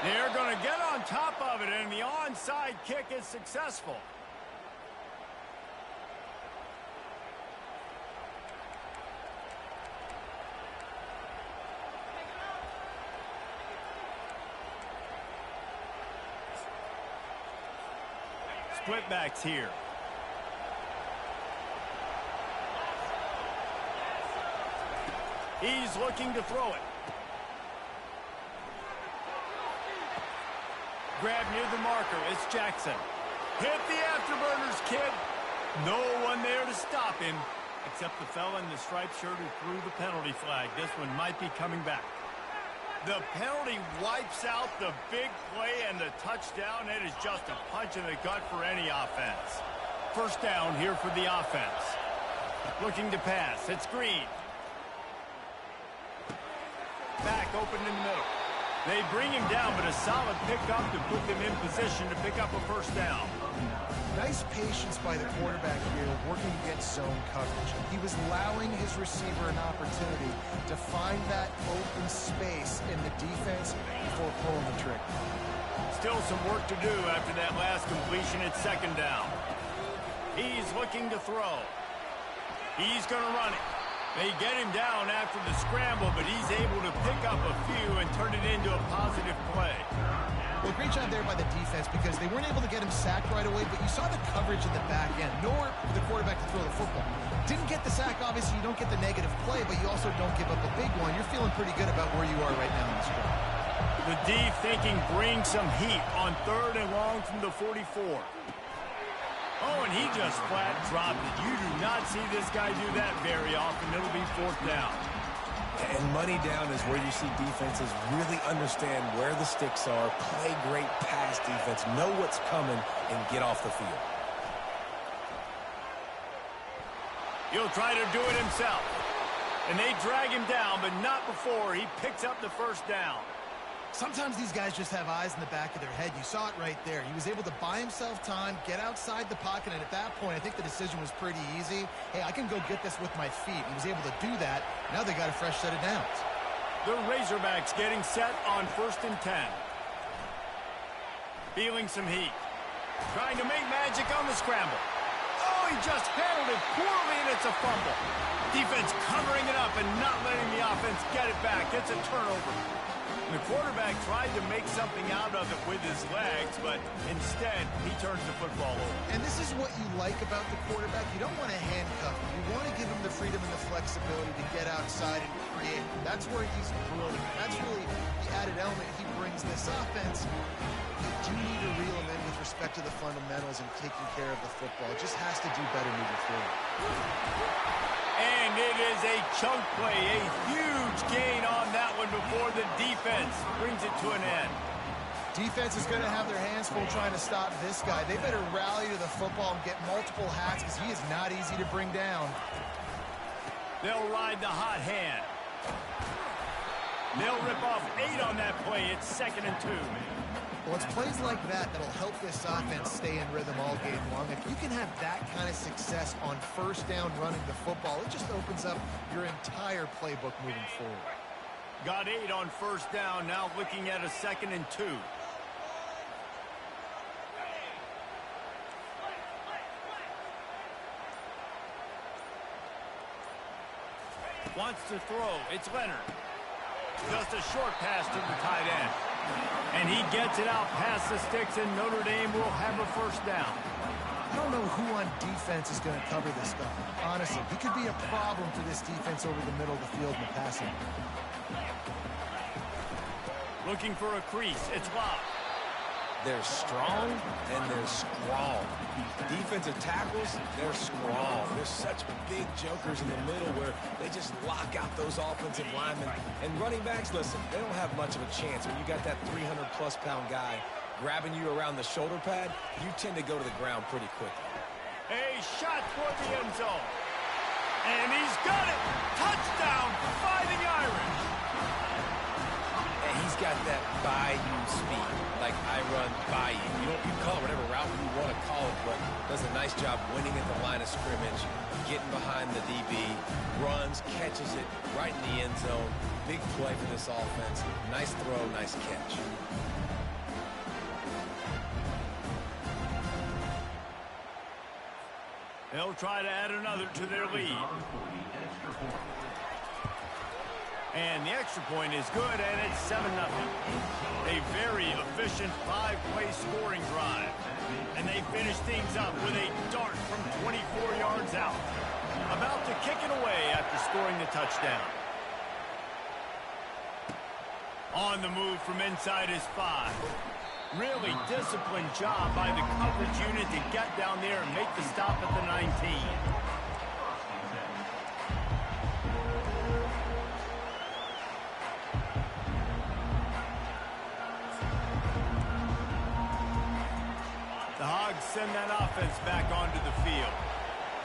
[SPEAKER 2] They're going to get on top of it, and the onside kick is successful. Split backs here. He's looking to throw it. Grab near the marker. It's Jackson. Hit the afterburners, kid. No one there to stop him, except the fella in the striped shirt who threw the penalty flag. This one might be coming back. The penalty wipes out the big play and the touchdown. It is just a punch in the gut for any offense. First down here for the offense. Looking to pass. It's Green. Back open in the middle. They bring him down, but a solid pickup to put them in position to pick up a first down.
[SPEAKER 4] Nice patience by the quarterback here, working against zone coverage. He was allowing his receiver an opportunity to find that open space in the defense before pulling the trigger.
[SPEAKER 2] Still some work to do after that last completion at second down. He's looking to throw. He's going to run it. They get him down after the scramble, but he's able to pick up a few and turn it into a positive play.
[SPEAKER 4] Well, great job there by the defense because they weren't able to get him sacked right away, but you saw the coverage in the back end. Nowhere for the quarterback to throw the football. Didn't get the sack, obviously you don't get the negative play, but you also don't give up a big one. You're feeling pretty good about where you are right now in this drive.
[SPEAKER 2] The D thinking bring some heat on 3rd and long from the 44. Oh, and he just flat dropped it. You do not see this guy do that very often. It'll be 4th down.
[SPEAKER 3] And money down is where you see defenses really understand where the sticks are, play great pass defense, know what's coming, and get off the field.
[SPEAKER 2] He'll try to do it himself. And they drag him down, but not before he picks up the first down.
[SPEAKER 4] Sometimes these guys just have eyes in the back of their head. You saw it right there. He was able to buy himself time, get outside the pocket, and at that point, I think the decision was pretty easy. Hey, I can go get this with my feet. He was able to do that. Now they got a fresh set of downs.
[SPEAKER 2] The Razorbacks getting set on 1st and 10. Feeling some heat. Trying to make magic on the scramble. Oh, he just handled it poorly, and it's a fumble. Defense covering it up and not letting the offense get it back. It's a turnover. The quarterback tried to make something out of it with his legs, but instead, he turns the football over.
[SPEAKER 4] And this is what you like about the quarterback. You don't want to handcuff him. You want to give him the freedom and the flexibility to get outside and create. That's where he's brilliant. That's really the added element he brings this offense. You do need to reel him in with respect to the fundamentals and taking care of the football. It just has to do better moving forward.
[SPEAKER 2] And it is a chunk play, a huge gain on that one before the defense brings it to an end.
[SPEAKER 4] Defense is going to have their hands full trying to stop this guy. They better rally to the football and get multiple hats because he is not easy to bring down.
[SPEAKER 2] They'll ride the hot hand. They'll rip off 8 on that play. It's 2nd and 2.
[SPEAKER 4] Well, it's plays like that that'll help this offense stay in rhythm all game long. If you can have that kind of success on 1st down running the football, it just opens up your entire playbook moving forward.
[SPEAKER 2] Got 8 on 1st down, now looking at a 2nd and 2. Wants to throw. It's Leonard. Just a short pass to the tight end. And he gets it out past the sticks, and Notre Dame will have a 1st down.
[SPEAKER 4] I don't know who on defense is going to cover this guy. Honestly, he could be a problem for this defense over the middle of the field in the passing.
[SPEAKER 2] Looking for a crease. It's Locke.
[SPEAKER 3] They're strong and they're strong. Defensive tackles, they're strong. They're such big jokers in the middle where they just lock out those offensive linemen. And running backs, listen, they don't have much of a chance. When you got that 300-plus pound guy grabbing you around the shoulder pad, you tend to go to the ground pretty quickly.
[SPEAKER 2] A shot toward the end zone. And he's got it. Touchdown, Fighting Irish.
[SPEAKER 3] And he's got that bayou speed, like I run by you. You call it whatever route you want to call it, but does a nice job winning at the line of scrimmage, getting behind the DB, runs, catches it right in the end zone. Big play for this offense. Nice throw, nice catch.
[SPEAKER 2] They'll try to add another to their lead. And the extra point is good, and it's 7-0. A very efficient 5-play scoring drive. And they finish things up with a dart from 24 yards out. About to kick it away after scoring the touchdown. On the move from inside his 5. Really disciplined job by the coverage unit to get down there and make the stop at the 19. The Hogs send that offense back onto the field.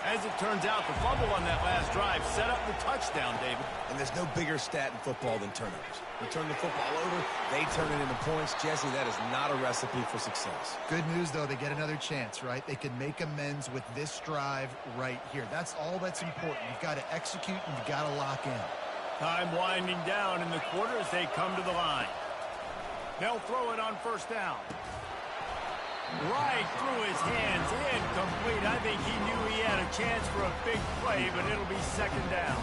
[SPEAKER 2] As it turns out, the fumble on that last drive set up the touchdown, David.
[SPEAKER 3] And there's no bigger stat in football than turnovers. You turn the football over, they turn it into points. Jesse, that is not a recipe for success.
[SPEAKER 4] Good news, though, they get another chance, right? They can make amends with this drive right here. That's all that's important. You've got to execute and you've got to lock in. Time
[SPEAKER 2] winding down in the quarter as they come to the line. They'll throw it on first down. Right through his hands, incomplete. I think he knew he had a chance for a big play, but it'll be second down.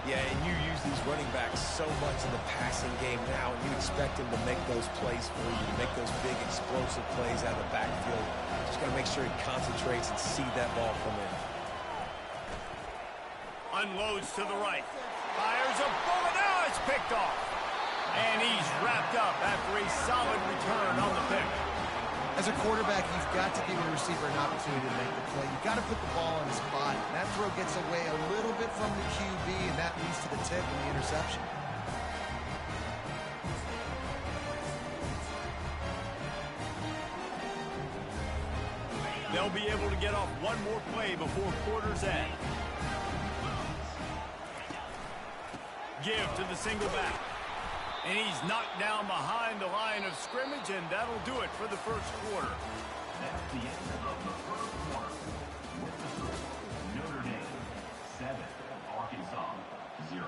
[SPEAKER 3] Yeah, and you use these running backs so much in the passing game now, and you expect him to make those plays for you, to make those big explosive plays out of the backfield. Just got to make sure he concentrates and see that ball come in.
[SPEAKER 2] Unloads to the right. Fires a bullet. Now it's picked off. And he's wrapped up after a solid return on the pick.
[SPEAKER 4] As a quarterback, you've got to give your receiver an opportunity to make the play. You've got to put the ball in his body. That throw gets away a little bit from the QB, and that leads to the tip and the interception.
[SPEAKER 2] They'll be able to get off one more play before quarter's end. Give to the single back. And he's knocked down behind the line of scrimmage, and that'll do it for the first quarter.
[SPEAKER 5] That's the end of the first quarter. With the score, Notre Dame 7, Arkansas 0.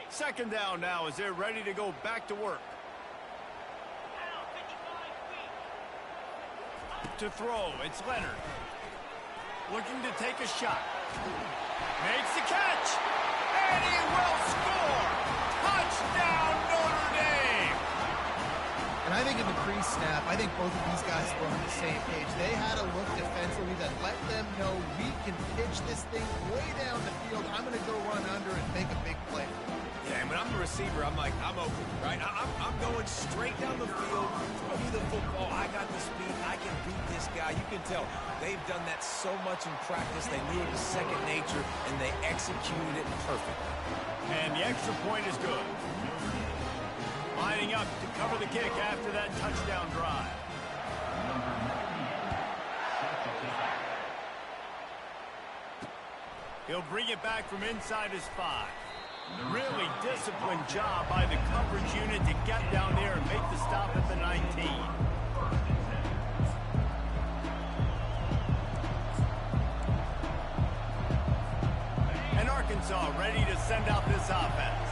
[SPEAKER 2] Second down now as they're ready to go back to work. To throw, it's Leonard. Looking to take a shot. Makes the catch. And he will score! Touchdown, Notre Dame!
[SPEAKER 4] And I think in the pre-snap, I think both of these guys were on the same page. They had a look defensively that let them know we can pitch this thing way down the field. I'm going to go run under and make a big play.
[SPEAKER 3] Yeah, and when I'm the receiver, I'm like, I'm open, right? I'm going straight down the field, throw me the football. I got the speed. I can beat this guy. You can tell they've done that so much in practice. They knew it was second nature, and they executed it perfectly.
[SPEAKER 2] And the extra point is good. Lining up to cover the kick after that touchdown drive. He'll bring it back from inside his 5. Really disciplined job by the coverage unit to get down there and make the stop at the 19. And Arkansas ready to send out this offense.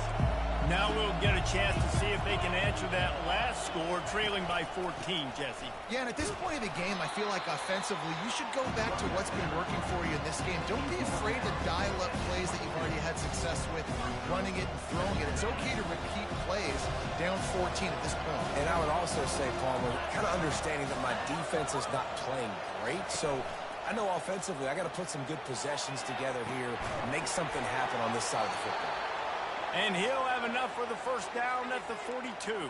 [SPEAKER 2] Now we'll get a chance to see if they can answer that last score, trailing by 14, Jesse.
[SPEAKER 4] Yeah, and at this point of the game, I feel like offensively, you should go back to what's been working for you in this game. Don't be afraid to dial up plays that you've already had success with, running it and throwing it. It's okay to repeat plays down 14 at this point.
[SPEAKER 3] And I would also say, Palmer, kind of understanding that my defense is not playing great, so I know offensively I got to put some good possessions together here, make something happen on this side of the football.
[SPEAKER 2] And he'll have enough for the first down at the 42.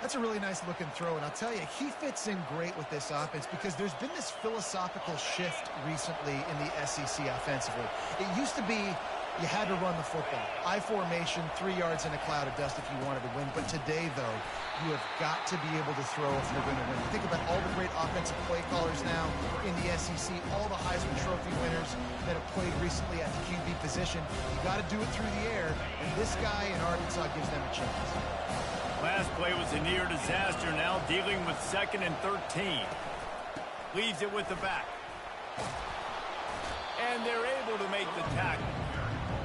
[SPEAKER 4] That's a really nice looking throw, and I'll tell you, he fits in great with this offense because there's been this philosophical shift recently in the SEC offensively. It used to be you had to run the football. I formation, 3 yards in a cloud of dust if you wanted to win. But today, though, you have got to be able to throw if you're going to win. Think about all the great offensive play callers now in the SEC, all the Heisman Trophy winners that have played recently at the QB position. You got to do it through the air, and this guy in Arkansas gives them a chance.
[SPEAKER 2] Last play was a near disaster, now dealing with 2nd and 13. Leaves it with the back. And they're able to make the tackle.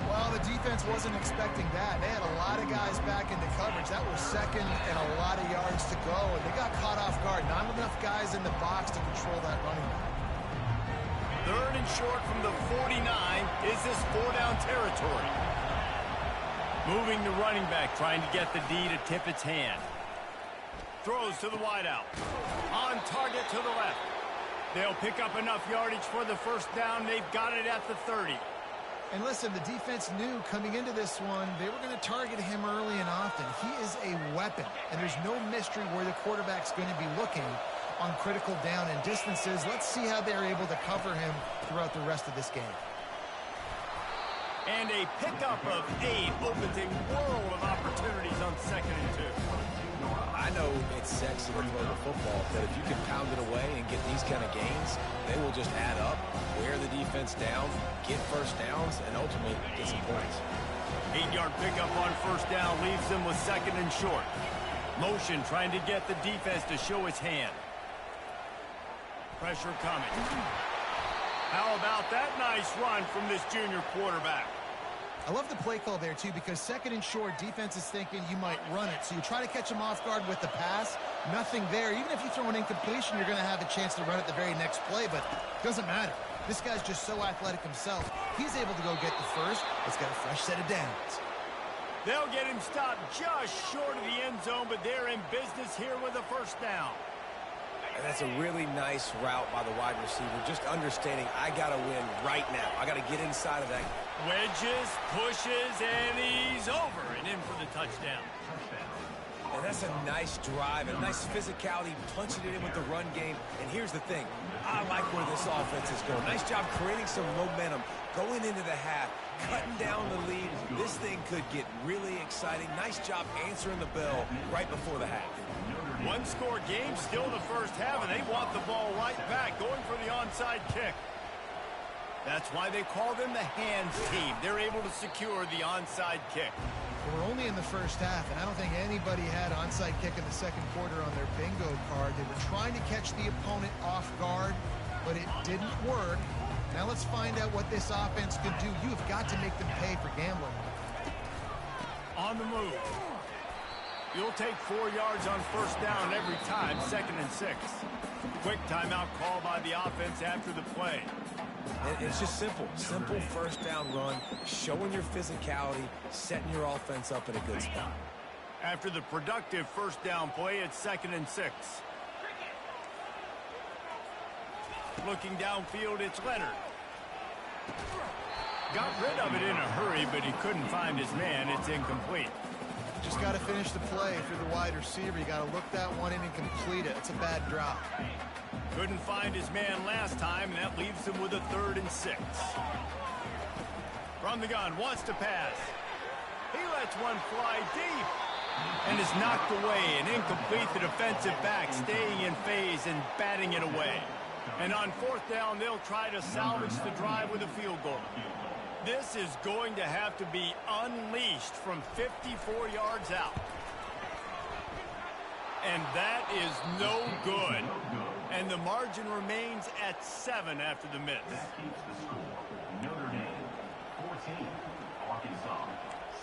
[SPEAKER 4] Well, the defense wasn't expecting that. They had a lot of guys back into coverage. That was 2nd and a lot of yards to go, and they got caught off guard. Not enough guys in the box to control that running back.
[SPEAKER 2] 3rd and short from the 49. Is this 4-down territory? Moving the running back, trying to get the D to tip its hand. Throws to the wideout. On target to the left. They'll pick up enough yardage for the first down. They've got it at the 30.
[SPEAKER 4] And listen, the defense knew coming into this one, they were going to target him early and often. He is a weapon, and there's no mystery where the quarterback's going to be looking on critical down and distances. Let's see how they're able to cover him throughout the rest of this game.
[SPEAKER 2] And a pickup of 8 opens a world of opportunities on 2nd and 2.
[SPEAKER 3] I know it's sexy to throw the football, but if you can pound it away and get these kind of gains, they will just add up, wear the defense down, get first downs, and ultimately get some points.
[SPEAKER 2] 8-yard pickup on first down leaves them with second and short. Motion trying to get the defense to show its hand. Pressure coming. How about that nice run from this junior quarterback?
[SPEAKER 4] I love the play call there, too, because second and short, defense is thinking you might run it. So you try to catch them off guard with the pass. Nothing there. Even if you throw an incompletion, you're going to have a chance to run it the very next play, but it doesn't matter. This guy's just so athletic himself. He's able to go get the first. It's got a fresh set of downs.
[SPEAKER 2] They'll get him stopped just short of the end zone, but they're in business here with a first down.
[SPEAKER 3] And that's a really nice route by the wide receiver, just understanding I got to win right now. I got to get inside of that.
[SPEAKER 2] Wedges, pushes, and he's over and in for the touchdown.
[SPEAKER 3] And that's a nice drive, a nice physicality, punching it in with the run game. And here's the thing. I like where this offense is going. Nice job creating some momentum, going into the half, cutting down the lead. This thing could get really exciting. Nice job answering the bell right before the half.
[SPEAKER 2] One-score game still in the first half, and they want the ball right back, going for the onside kick. That's why they call them the hands team. They're able to secure the onside kick.
[SPEAKER 4] We're only in the first half, and I don't think anybody had onside kick in the second quarter on their bingo card. They were trying to catch the opponent off guard, but it didn't work. Now let's find out what this offense could do. You have got to make them pay for gambling.
[SPEAKER 2] On the move. You'll take 4 yards on first down every time, 2nd and 6. Quick timeout call by the offense after the play.
[SPEAKER 3] It's just simple. Simple first down run, showing your physicality, setting your offense up in a good spot.
[SPEAKER 2] After the productive first down play, it's 2nd and 6. Looking downfield, it's Leonard. Got rid of it in a hurry, but he couldn't find his man. It's incomplete.
[SPEAKER 4] Just got to finish the play for the wide receiver. You got to look that one in and complete it. It's a bad drop.
[SPEAKER 2] Couldn't find his man last time, and that leaves him with a 3rd and 6. From the gun, wants to pass. He lets one fly deep and is knocked away and incomplete. The defensive back staying in phase and batting it away. And on 4th down, they'll try to salvage the drive with a field goal. This is going to have to be unleashed from 54 yards out. And that is no good. And the margin remains at 7 after the miss.
[SPEAKER 5] That keeps the score. Notre Dame 14, Arkansas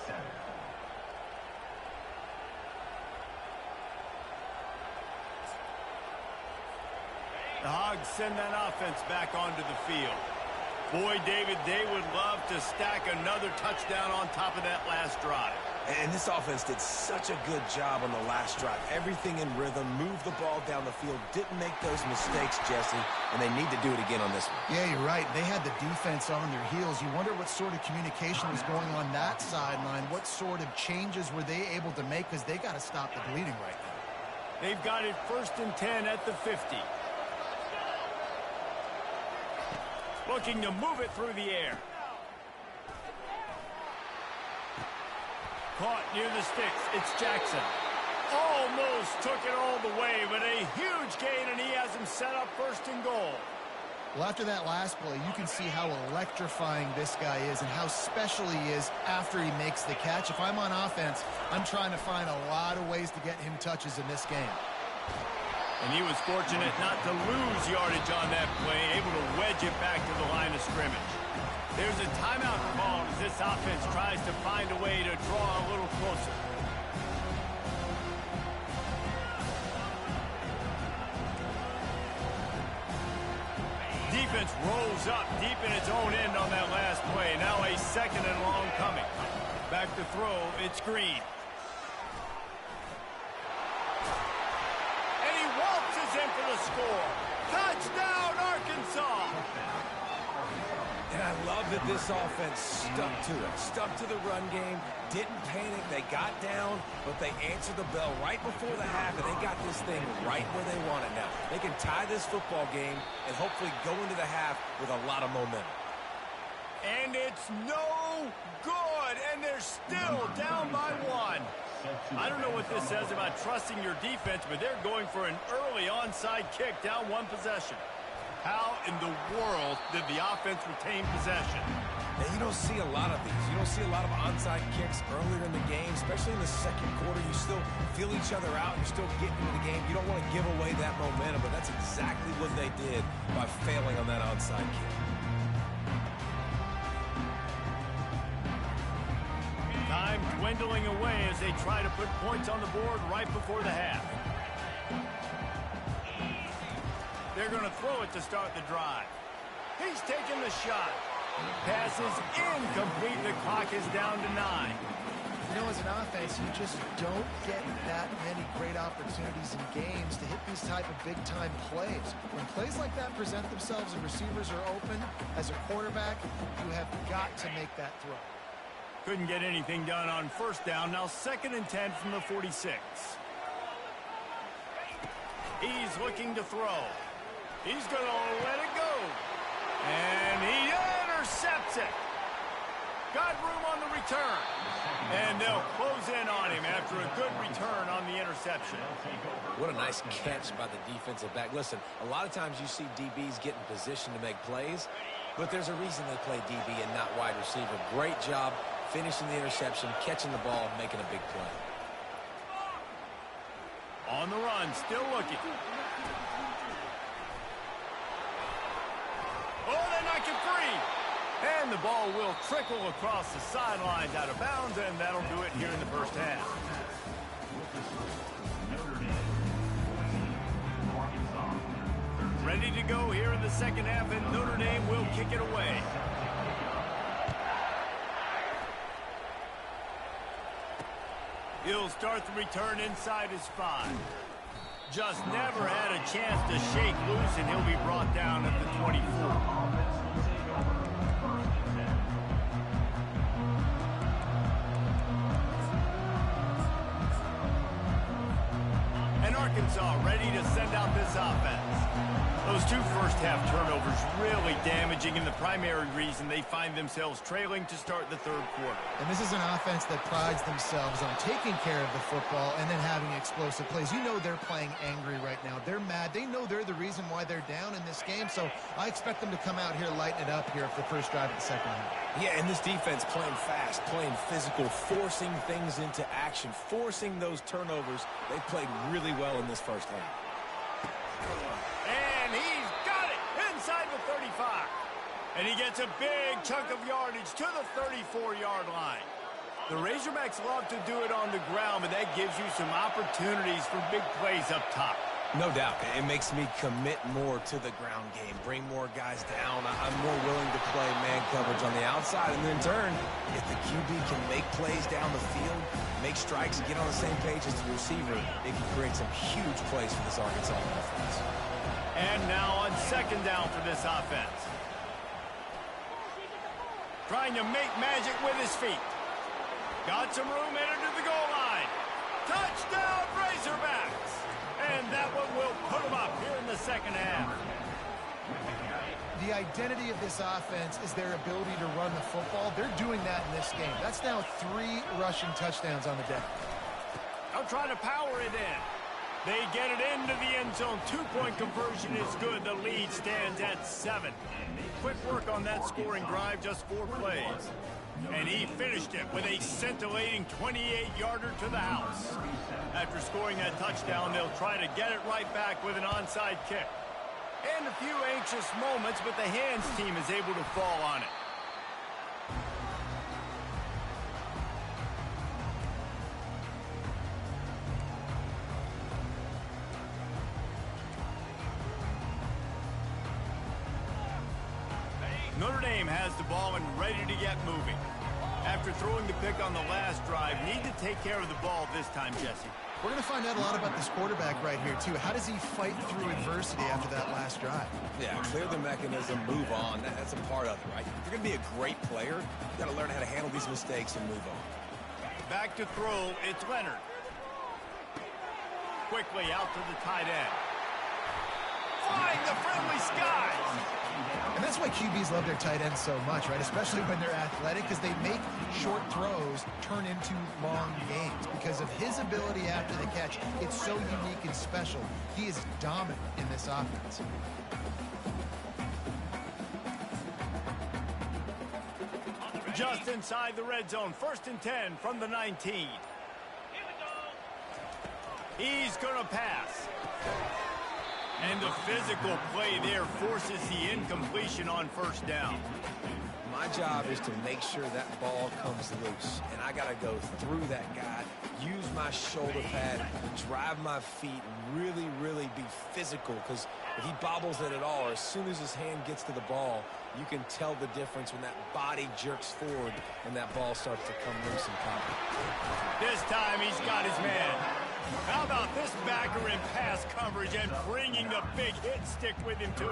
[SPEAKER 5] 7.
[SPEAKER 2] The Hogs send that offense back onto the field. Boy, David, they would love to stack another touchdown on top of that last drive.
[SPEAKER 3] And this offense did such a good job on the last drive. Everything in rhythm, moved the ball down the field, didn't make those mistakes, Jesse, and they need to do it again on this one.
[SPEAKER 4] Yeah, you're right. They had the defense on their heels. You wonder what sort of communication was going on that sideline. What sort of changes were they able to make, because they got to stop the bleeding right now.
[SPEAKER 2] They've got it 1st and 10 at the 50. Looking to move it through the air. Caught near the sticks. It's Jackson. Almost took it all the way, but a huge gain, and he has him set up 1st and goal.
[SPEAKER 4] Well, after that last play, you can see how electrifying this guy is and how special he is after he makes the catch. If I'm on offense, I'm trying to find a lot of ways to get him touches in this game.
[SPEAKER 2] And he was fortunate not to lose yardage on that play, able to wedge it back to the line of scrimmage. There's a timeout called as this offense tries to find a way to draw a little closer. Defense rolls up deep in its own end on that last play. Now a 2nd and long coming. Back to throw, it's Green. In for the score. Touchdown, Arkansas!
[SPEAKER 3] And I love that this offense stuck to it. Stuck to the run game, didn't panic. They got down, but they answered the bell right before the half, and they got this thing right where they want it now. They can tie this football game and hopefully go into the half with a lot of momentum.
[SPEAKER 2] And it's no good! good, and they're still down by 1. I don't know what this says about trusting your defense, but they're going for an early onside kick down 1 possession. How in the world did the offense retain possession?
[SPEAKER 3] And you don't see a lot of these. You don't see a lot of onside kicks earlier in the game, especially in the second quarter. You still feel each other out. You're still getting into the game. You don't want to give away that momentum, but that's exactly what they did by failing on that onside kick.
[SPEAKER 2] Time dwindling away as they try to put points on the board right before the half. They're going to throw it to start the drive. He's taking the shot. Pass is incomplete. The clock is down to 9.
[SPEAKER 4] You know, as an offense, you just don't get that many great opportunities in games to hit these type of big-time plays. When plays like that present themselves and receivers are open, as a quarterback, you have got to make that throw.
[SPEAKER 2] Couldn't get anything done on first down. Now 2nd and 10 from the 46. He's looking to throw. He's going to let it go. And he intercepts it. Got room on the return. And they'll close in on him after a good return on the interception.
[SPEAKER 3] What a nice catch by the defensive back. Listen, a lot of times you see DBs get in position to make plays, but there's a reason they play DB and not wide receiver. Great job finishing the interception, catching the ball, making a big play.
[SPEAKER 2] On the run, still looking. Oh, they knock it free. And the ball will trickle across the sidelines out of bounds, and that'll do it here in the first half. Ready to go here in the second half, and Notre Dame will kick it away. He'll start the return inside his 5. Just never had a chance to shake loose, and he'll be brought down at the 24. And Arkansas ready to send out this offense. Those 2 first-half turnovers really damaging, and the primary reason they find themselves trailing to start the 3rd quarter.
[SPEAKER 4] And this is an offense that prides themselves on taking care of the football and then having explosive plays. You know they're playing angry right now. They're mad. They know they're the reason why they're down in this game, so I expect them to come out here, lighten it up here for the first drive of the second half.
[SPEAKER 3] Yeah, and this defense playing fast, playing physical, forcing things into action, forcing those turnovers. They played really well in this first half.
[SPEAKER 2] And he's got it inside the 35. And he gets a big chunk of yardage to the 34-yard line. The Razorbacks love to do it on the ground, but that gives you some opportunities for big plays up top.
[SPEAKER 3] No doubt. It makes me commit more to the ground game, bring more guys down. I'm more willing to play man coverage on the outside. And in turn, if the QB can make plays down the field, make strikes, and get on the same page as the receiver, it can create some huge plays for this Arkansas offense.
[SPEAKER 2] And now on 2nd down for this offense. Trying to make magic with his feet. Got some room headed to the goal line. Touchdown, Razorbacks! And that one will put them up here in the second half.
[SPEAKER 4] The identity of this offense is their ability to run the football. They're doing that in this game. That's now 3 rushing touchdowns on the day.
[SPEAKER 2] They'll try to power it in. They get it into the end zone. 2-point conversion is good. The lead stands at 7. Quick work on that scoring drive, just 4 plays. And he finished it with a scintillating 28-yarder to the house. After scoring that touchdown, they'll try to get it right back with an onside kick. And a few anxious moments, but the hands team is able to fall on it. Notre Dame has the ball and ready to get moving. After throwing the pick on the last drive, need to take care of the ball this time, Jesse.
[SPEAKER 4] We're going to find out a lot about this quarterback right here, too. How does he fight through adversity after that last drive?
[SPEAKER 3] Yeah, clear the mechanism, move on. That's a part of it, right? If you're going to be a great player, you got to learn how to handle these mistakes and move on.
[SPEAKER 2] Back to throw, it's Leonard. Quickly out to the tight end. defying the friendly skies.
[SPEAKER 4] And that's why QBs love their tight ends so much, right? Especially when they're athletic, because they make short throws turn into long games. Because of his ability after the catch, it's so unique and special. He is dominant in this offense.
[SPEAKER 2] Just inside the red zone, 1st and 10 from the 19. He's going to pass. And the physical play there forces the incompletion on 1st down.
[SPEAKER 3] My job is to make sure that ball comes loose, and I got to go through that guy, use my shoulder pad, drive my feet, really, really be physical, because if he bobbles it at all, or as soon as his hand gets to the ball, you can tell the difference when that body jerks forward and that ball starts to come loose and pop.
[SPEAKER 2] This time he's got his man. How about this backer in pass coverage and bringing the big hit stick with him, too?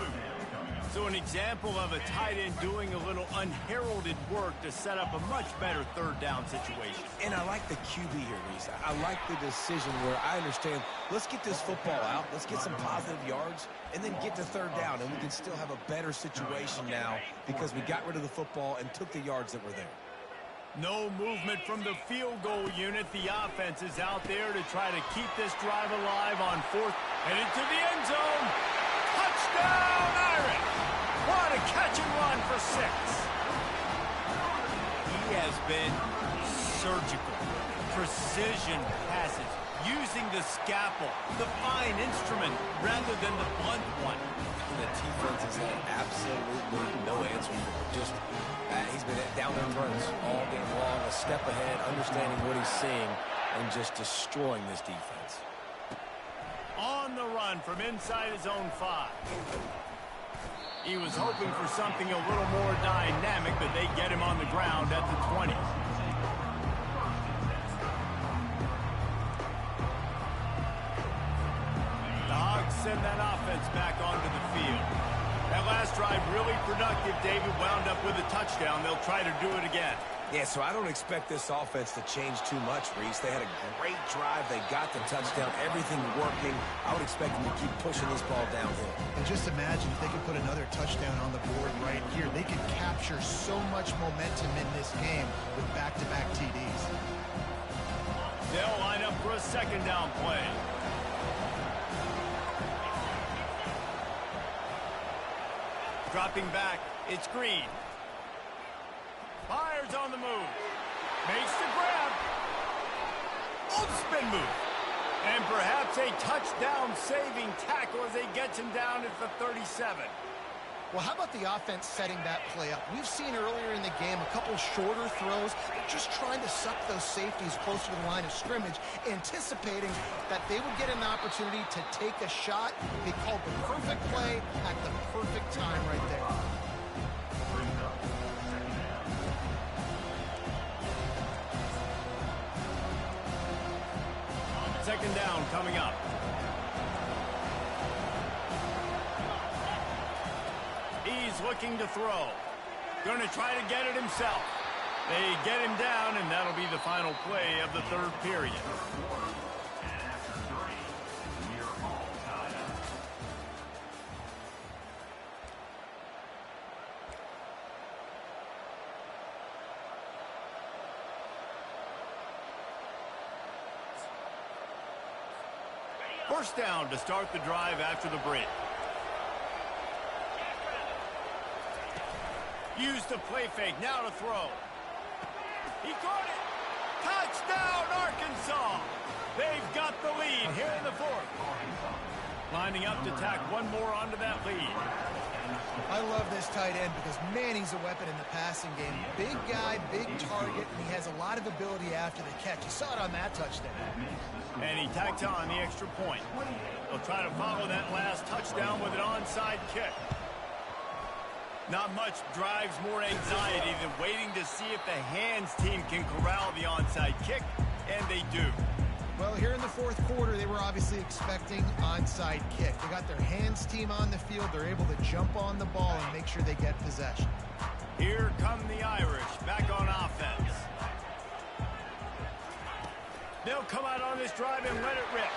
[SPEAKER 2] So an example of a tight end doing a little unheralded work to set up a much better 3rd down situation.
[SPEAKER 3] And I like the QB here, Reese. I like the decision where I understand, let's get this football out, let's get some positive yards, and then get to 3rd down, and we can still have a better situation now because we got rid of the football and took the yards that were there.
[SPEAKER 2] No movement from the field goal unit. The offense is out there to try to keep this drive alive on 4th. Headed to the end zone. Touchdown, Irish! What a catch and run for 6. He has been surgical. Precision passes. Using the scalpel, the fine instrument, rather than the blunt one.
[SPEAKER 3] And the defense has had absolutely no answer for it. Just he's been down their throats all game long, a step ahead, understanding what he's seeing, and just destroying this defense.
[SPEAKER 2] On the run from inside his own 5. He was hoping for something a little more dynamic, but they get him on the ground at the 20. The Hogs send that offense back onto the field. That last drive really productive. David wound up with a touchdown. They'll try to do it again.
[SPEAKER 3] Yeah, so I don't expect this offense to change too much, Reese. They had a great drive. They got the touchdown. Everything working. I would expect them to keep pushing this ball downhill.
[SPEAKER 4] And just imagine if they could put another touchdown on the board right here. They could capture so much momentum in this game with back-to-back TDs.
[SPEAKER 2] They'll line up for a 2nd down play. Dropping back, it's Green. Fires on the move. Makes the grab. Oh, spin move. And perhaps a touchdown-saving tackle as they get him down at the 37.
[SPEAKER 4] Well, how about the offense setting that play up? We've seen earlier in the game a couple shorter throws, just trying to suck those safeties closer to the line of scrimmage, anticipating that they would get an opportunity to take a shot. They called the perfect play at the perfect time right there.
[SPEAKER 2] 2nd down coming up. He's looking to throw. Going to try to get it himself. They get him down, and that'll be the final play of the 3rd period. First down to start the drive after the break. Use the play fake, now to throw. He caught it. Touchdown, Arkansas. They've got the lead here in the 4th. Lining up to tack one more onto that lead.
[SPEAKER 4] I love this tight end because, man, he's a weapon in the passing game. Big guy, big target, and he has a lot of ability after the catch. You saw it on that touchdown.
[SPEAKER 2] And he tacks on the extra point. They'll try to follow that last touchdown with an onside kick. Not much drives more anxiety than waiting to see if the hands team can corral the onside kick, and they do.
[SPEAKER 4] Well, here in the 4th quarter, they were obviously expecting onside kick. They got their hands team on the field. They're able to jump on the ball and make sure they get possession.
[SPEAKER 2] Here come the Irish back on offense. They'll come out on this drive and let it rip.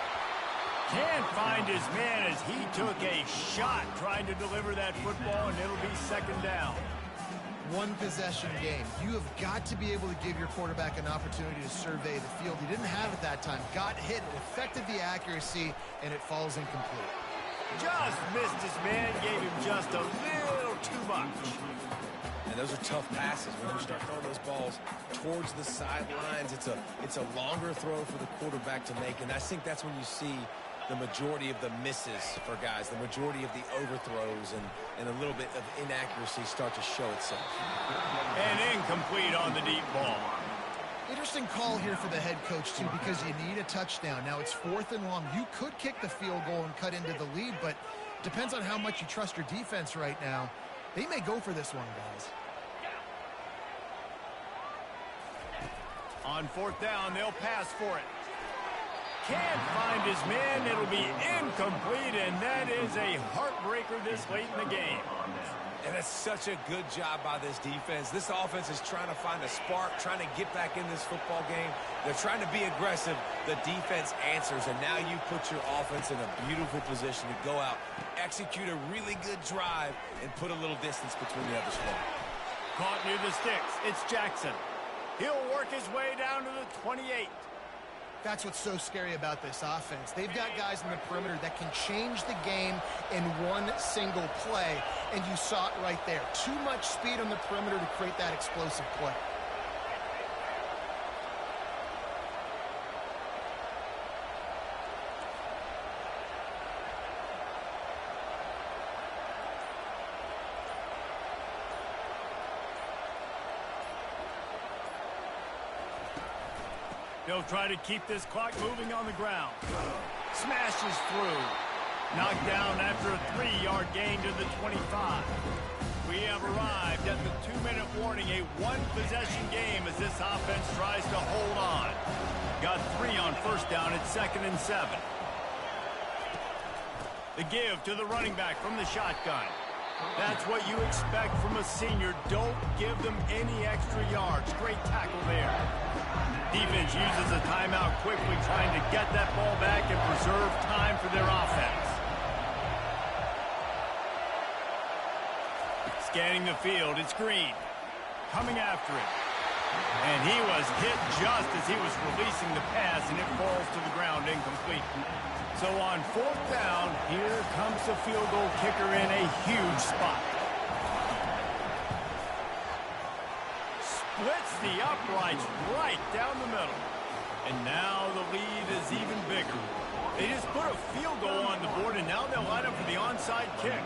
[SPEAKER 2] Can't find his man as he took a shot trying to deliver that football, and it'll be second down.
[SPEAKER 4] One possession game. You have got to be able to give your quarterback an opportunity to survey the field. He didn't have it that time. Got hit, it affected the accuracy, and it falls incomplete.
[SPEAKER 2] Just missed his man, gave him just a little too much.
[SPEAKER 3] And those are tough passes when you start throwing those balls towards the sidelines. It's a longer throw for the quarterback to make, and I think that's when you see the majority of the misses for guys, the majority of the overthrows and a little bit of inaccuracy start to show itself.
[SPEAKER 2] And incomplete on the deep ball.
[SPEAKER 4] Interesting call here for the head coach, too, because you need a touchdown. Now it's 4th and long. You could kick the field goal and cut into the lead, but depends on how much you trust your defense right now. They may go for this one, guys.
[SPEAKER 2] On 4th down, they'll pass for it. Can't find his man. It'll be incomplete, and that is a heartbreaker this late in the game.
[SPEAKER 3] And that's such a good job by this defense. This offense is trying to find a spark, trying to get back in this football game. They're trying to be aggressive. The defense answers, and now you put your offense in a beautiful position to go out, execute a really good drive, and put a little distance between the other squad.
[SPEAKER 2] Caught near the sticks. It's Jackson. He'll work his way down to the 28.
[SPEAKER 4] That's what's so scary about this offense. They've got guys in the perimeter that can change the game in one single play, and you saw it right there. Too much speed on the perimeter to create that explosive play.
[SPEAKER 2] They'll try to keep this clock moving on the ground. Smashes through. Knocked down after a 3-yard gain to the 25. We have arrived at the 2-minute warning, a one-possession game as this offense tries to hold on. Got 3 on 1st down at 2nd and 7. The give to the running back from the shotgun. That's what you expect from a senior. Don't give them any extra yards. Great tackle there. Defense uses a timeout quickly, trying to get that ball back and preserve time for their offense. Scanning the field, it's Green. Coming after it. And he was hit just as he was releasing the pass, and it falls to the ground incomplete. So on 4th down, here comes the field goal kicker in a huge spot. Splits the uprights right down the middle. And now the lead is even bigger. They just put a field goal on the board, and now they'll line up for the onside kick.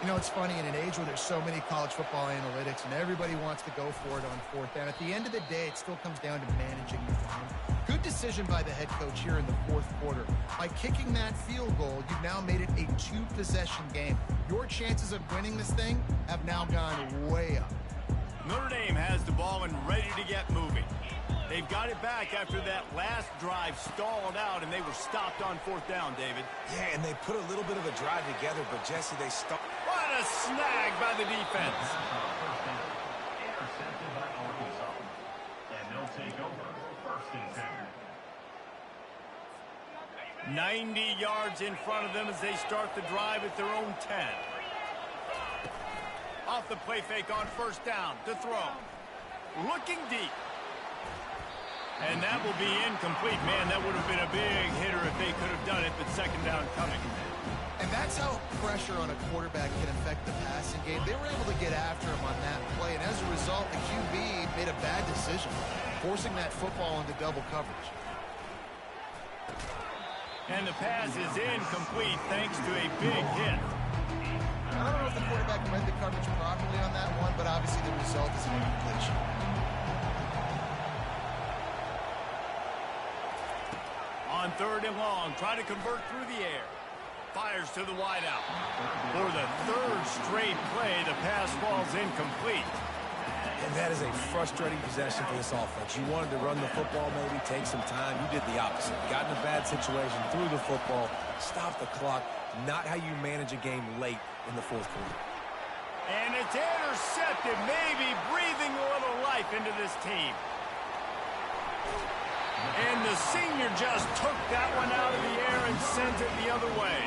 [SPEAKER 4] You know, it's funny, in an age where there's so many college football analytics and everybody wants to go for it on 4th down, at the end of the day, it still comes down to managing the game. Good decision by the head coach here in the 4th quarter. By kicking that field goal, you've now made it a 2-possession game. Your chances of winning this thing have now gone way up.
[SPEAKER 2] Notre Dame has the ball and ready to get moving. They've got it back after that last drive stalled out, and they were stopped on 4th down, David.
[SPEAKER 3] Yeah, and they put a little bit of a drive together, but Jesse, they stopped.
[SPEAKER 2] What a snag by the defense.
[SPEAKER 5] Intercepted by Arkansas. And they'll take over 1st and 10.
[SPEAKER 2] 90 yards in front of them as they start the drive at their own 10. Off the play fake on 1st down to throw. Looking deep. And that will be incomplete. Man, that would have been a big hitter if they could have done it, but 2nd down coming.
[SPEAKER 4] And that's how pressure on a quarterback can affect the passing game. They were able to get after him on that play, and as a result, the QB made a bad decision, forcing that football into double coverage.
[SPEAKER 2] And the pass is incomplete thanks to a big hit.
[SPEAKER 4] I don't know if the quarterback read the coverage properly on that one, but obviously the result is an incompletion.
[SPEAKER 2] On 3rd and long, try to convert through the air. Fires to the wideout. For the 3rd straight play, the pass falls incomplete.
[SPEAKER 3] And that is a frustrating possession for this offense. You wanted to run the football, maybe take some time. You did the opposite. Got in a bad situation, threw the football, stopped the clock. Not how you manage a game late in the 4th quarter.
[SPEAKER 2] And it's intercepted, maybe breathing a little life into this team. And the senior just took that one out of the air and sent it the other way.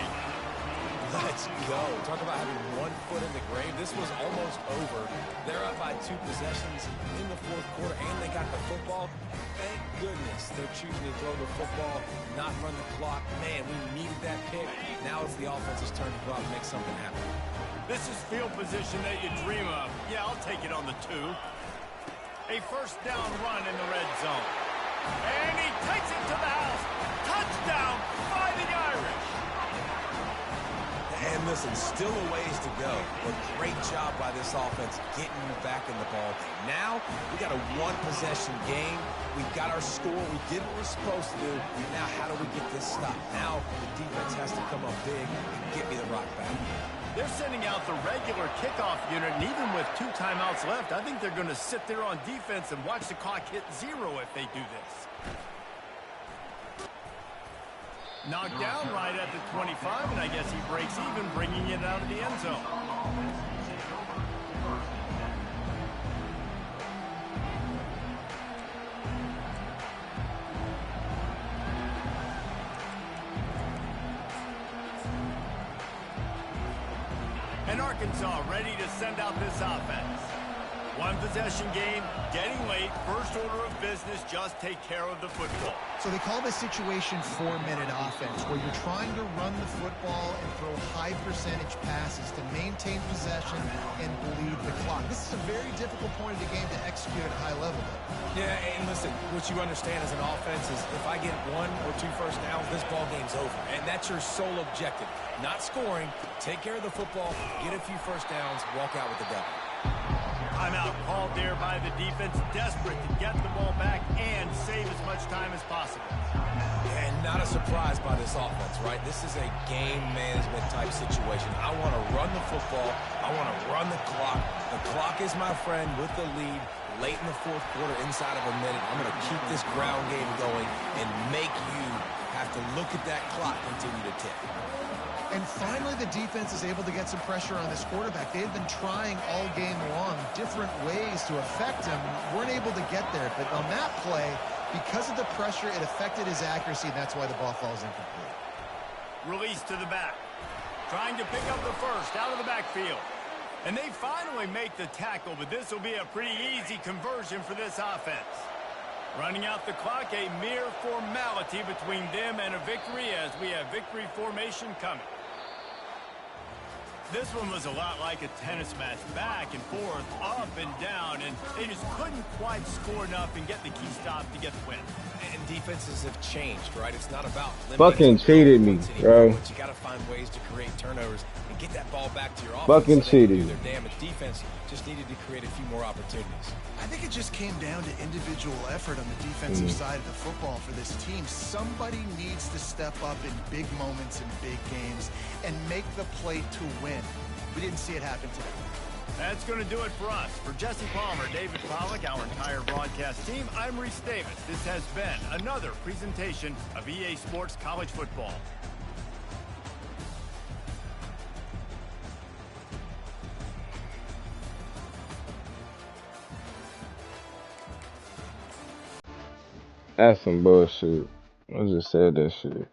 [SPEAKER 3] Let's go. Talk about having one foot in the grave. This was almost over. They're up by 2 possessions in the fourth quarter, and they got the football. Thank goodness they're choosing to throw the football, not run the clock. Man, we needed that pick. Now it's the offense's turn to go out and make something happen.
[SPEAKER 2] This is field position that you dream of. Yeah, I'll take it on the 2. A first down run in the red zone. And he takes it to the house. Touchdown, Fighting Irish.
[SPEAKER 3] And listen, still a ways to go, but great job by this offense getting you back in the ball game. Now, we got a one-possession game. We've got our score. We did what we're supposed to do. Now, how do we get this stopped? Now, the defense has to come up big and get me the rock back.
[SPEAKER 2] They're sending out the regular kickoff unit, and even with 2 timeouts left, I think they're going to sit there on defense and watch the clock hit 0 if they do this. Knocked down right at the 25, and I guess he breaks even, bringing it out of the end zone. And Arkansas ready to send out this offense. One possession game, getting late, first order of business, just take care of the football.
[SPEAKER 4] So they call this situation 4-minute offense, where you're trying to run the football and throw high percentage passes to maintain possession and bleed the clock. This is a very difficult point of the game to execute at a high level, though.
[SPEAKER 3] Yeah, and listen, what you understand as an offense is if I get 1 or 2 first downs, this ball game's over. And that's your sole objective. Not scoring, take care of the football, get a few first downs, walk out with the W.
[SPEAKER 2] Timeout called there by the defense, desperate to get the ball back and save as much time as possible.
[SPEAKER 3] And not a surprise by this offense, right? This is a game management type situation. I want to run the football. I want to run the clock. The clock is my friend with the lead late in the fourth quarter, inside of a minute. I'm going to keep this ground game going and make you have to look at that clock continue to tick.
[SPEAKER 4] And finally, the defense is able to get some pressure on this quarterback. They've been trying all game long different ways to affect him. Weren't able to get there. But on that play, because of the pressure, it affected his accuracy, and that's why the ball falls incomplete.
[SPEAKER 2] Release to the back. Trying to pick up the first out of the backfield. And they finally make the tackle, but this will be a pretty easy conversion for this offense. Running out the clock, a mere formality between them and a victory as we have victory formation coming. This one was a lot like a tennis match, back and forth, up and down, and they just couldn't quite score enough and get the key stop to get the win.
[SPEAKER 3] And defenses have changed, right? It's not about
[SPEAKER 1] Fucking cheated me, bro.
[SPEAKER 3] But you got to find ways to create turnovers and get that ball back to your offense.
[SPEAKER 1] Fucking
[SPEAKER 3] so they can do
[SPEAKER 1] cheated.
[SPEAKER 3] their damage. Defense just needed to create a few more opportunities.
[SPEAKER 4] I think it just came down to individual effort on the defensive side of the football for this team. Somebody needs to step up in big moments and big games and make the play to win. We didn't see it happen today.
[SPEAKER 2] That's going to do it for us. For Jesse Palmer, David Pollack, our entire broadcast team, I'm Reese Davis. This has been another presentation of EA Sports College Football.
[SPEAKER 1] That's some bullshit. I just said that shit.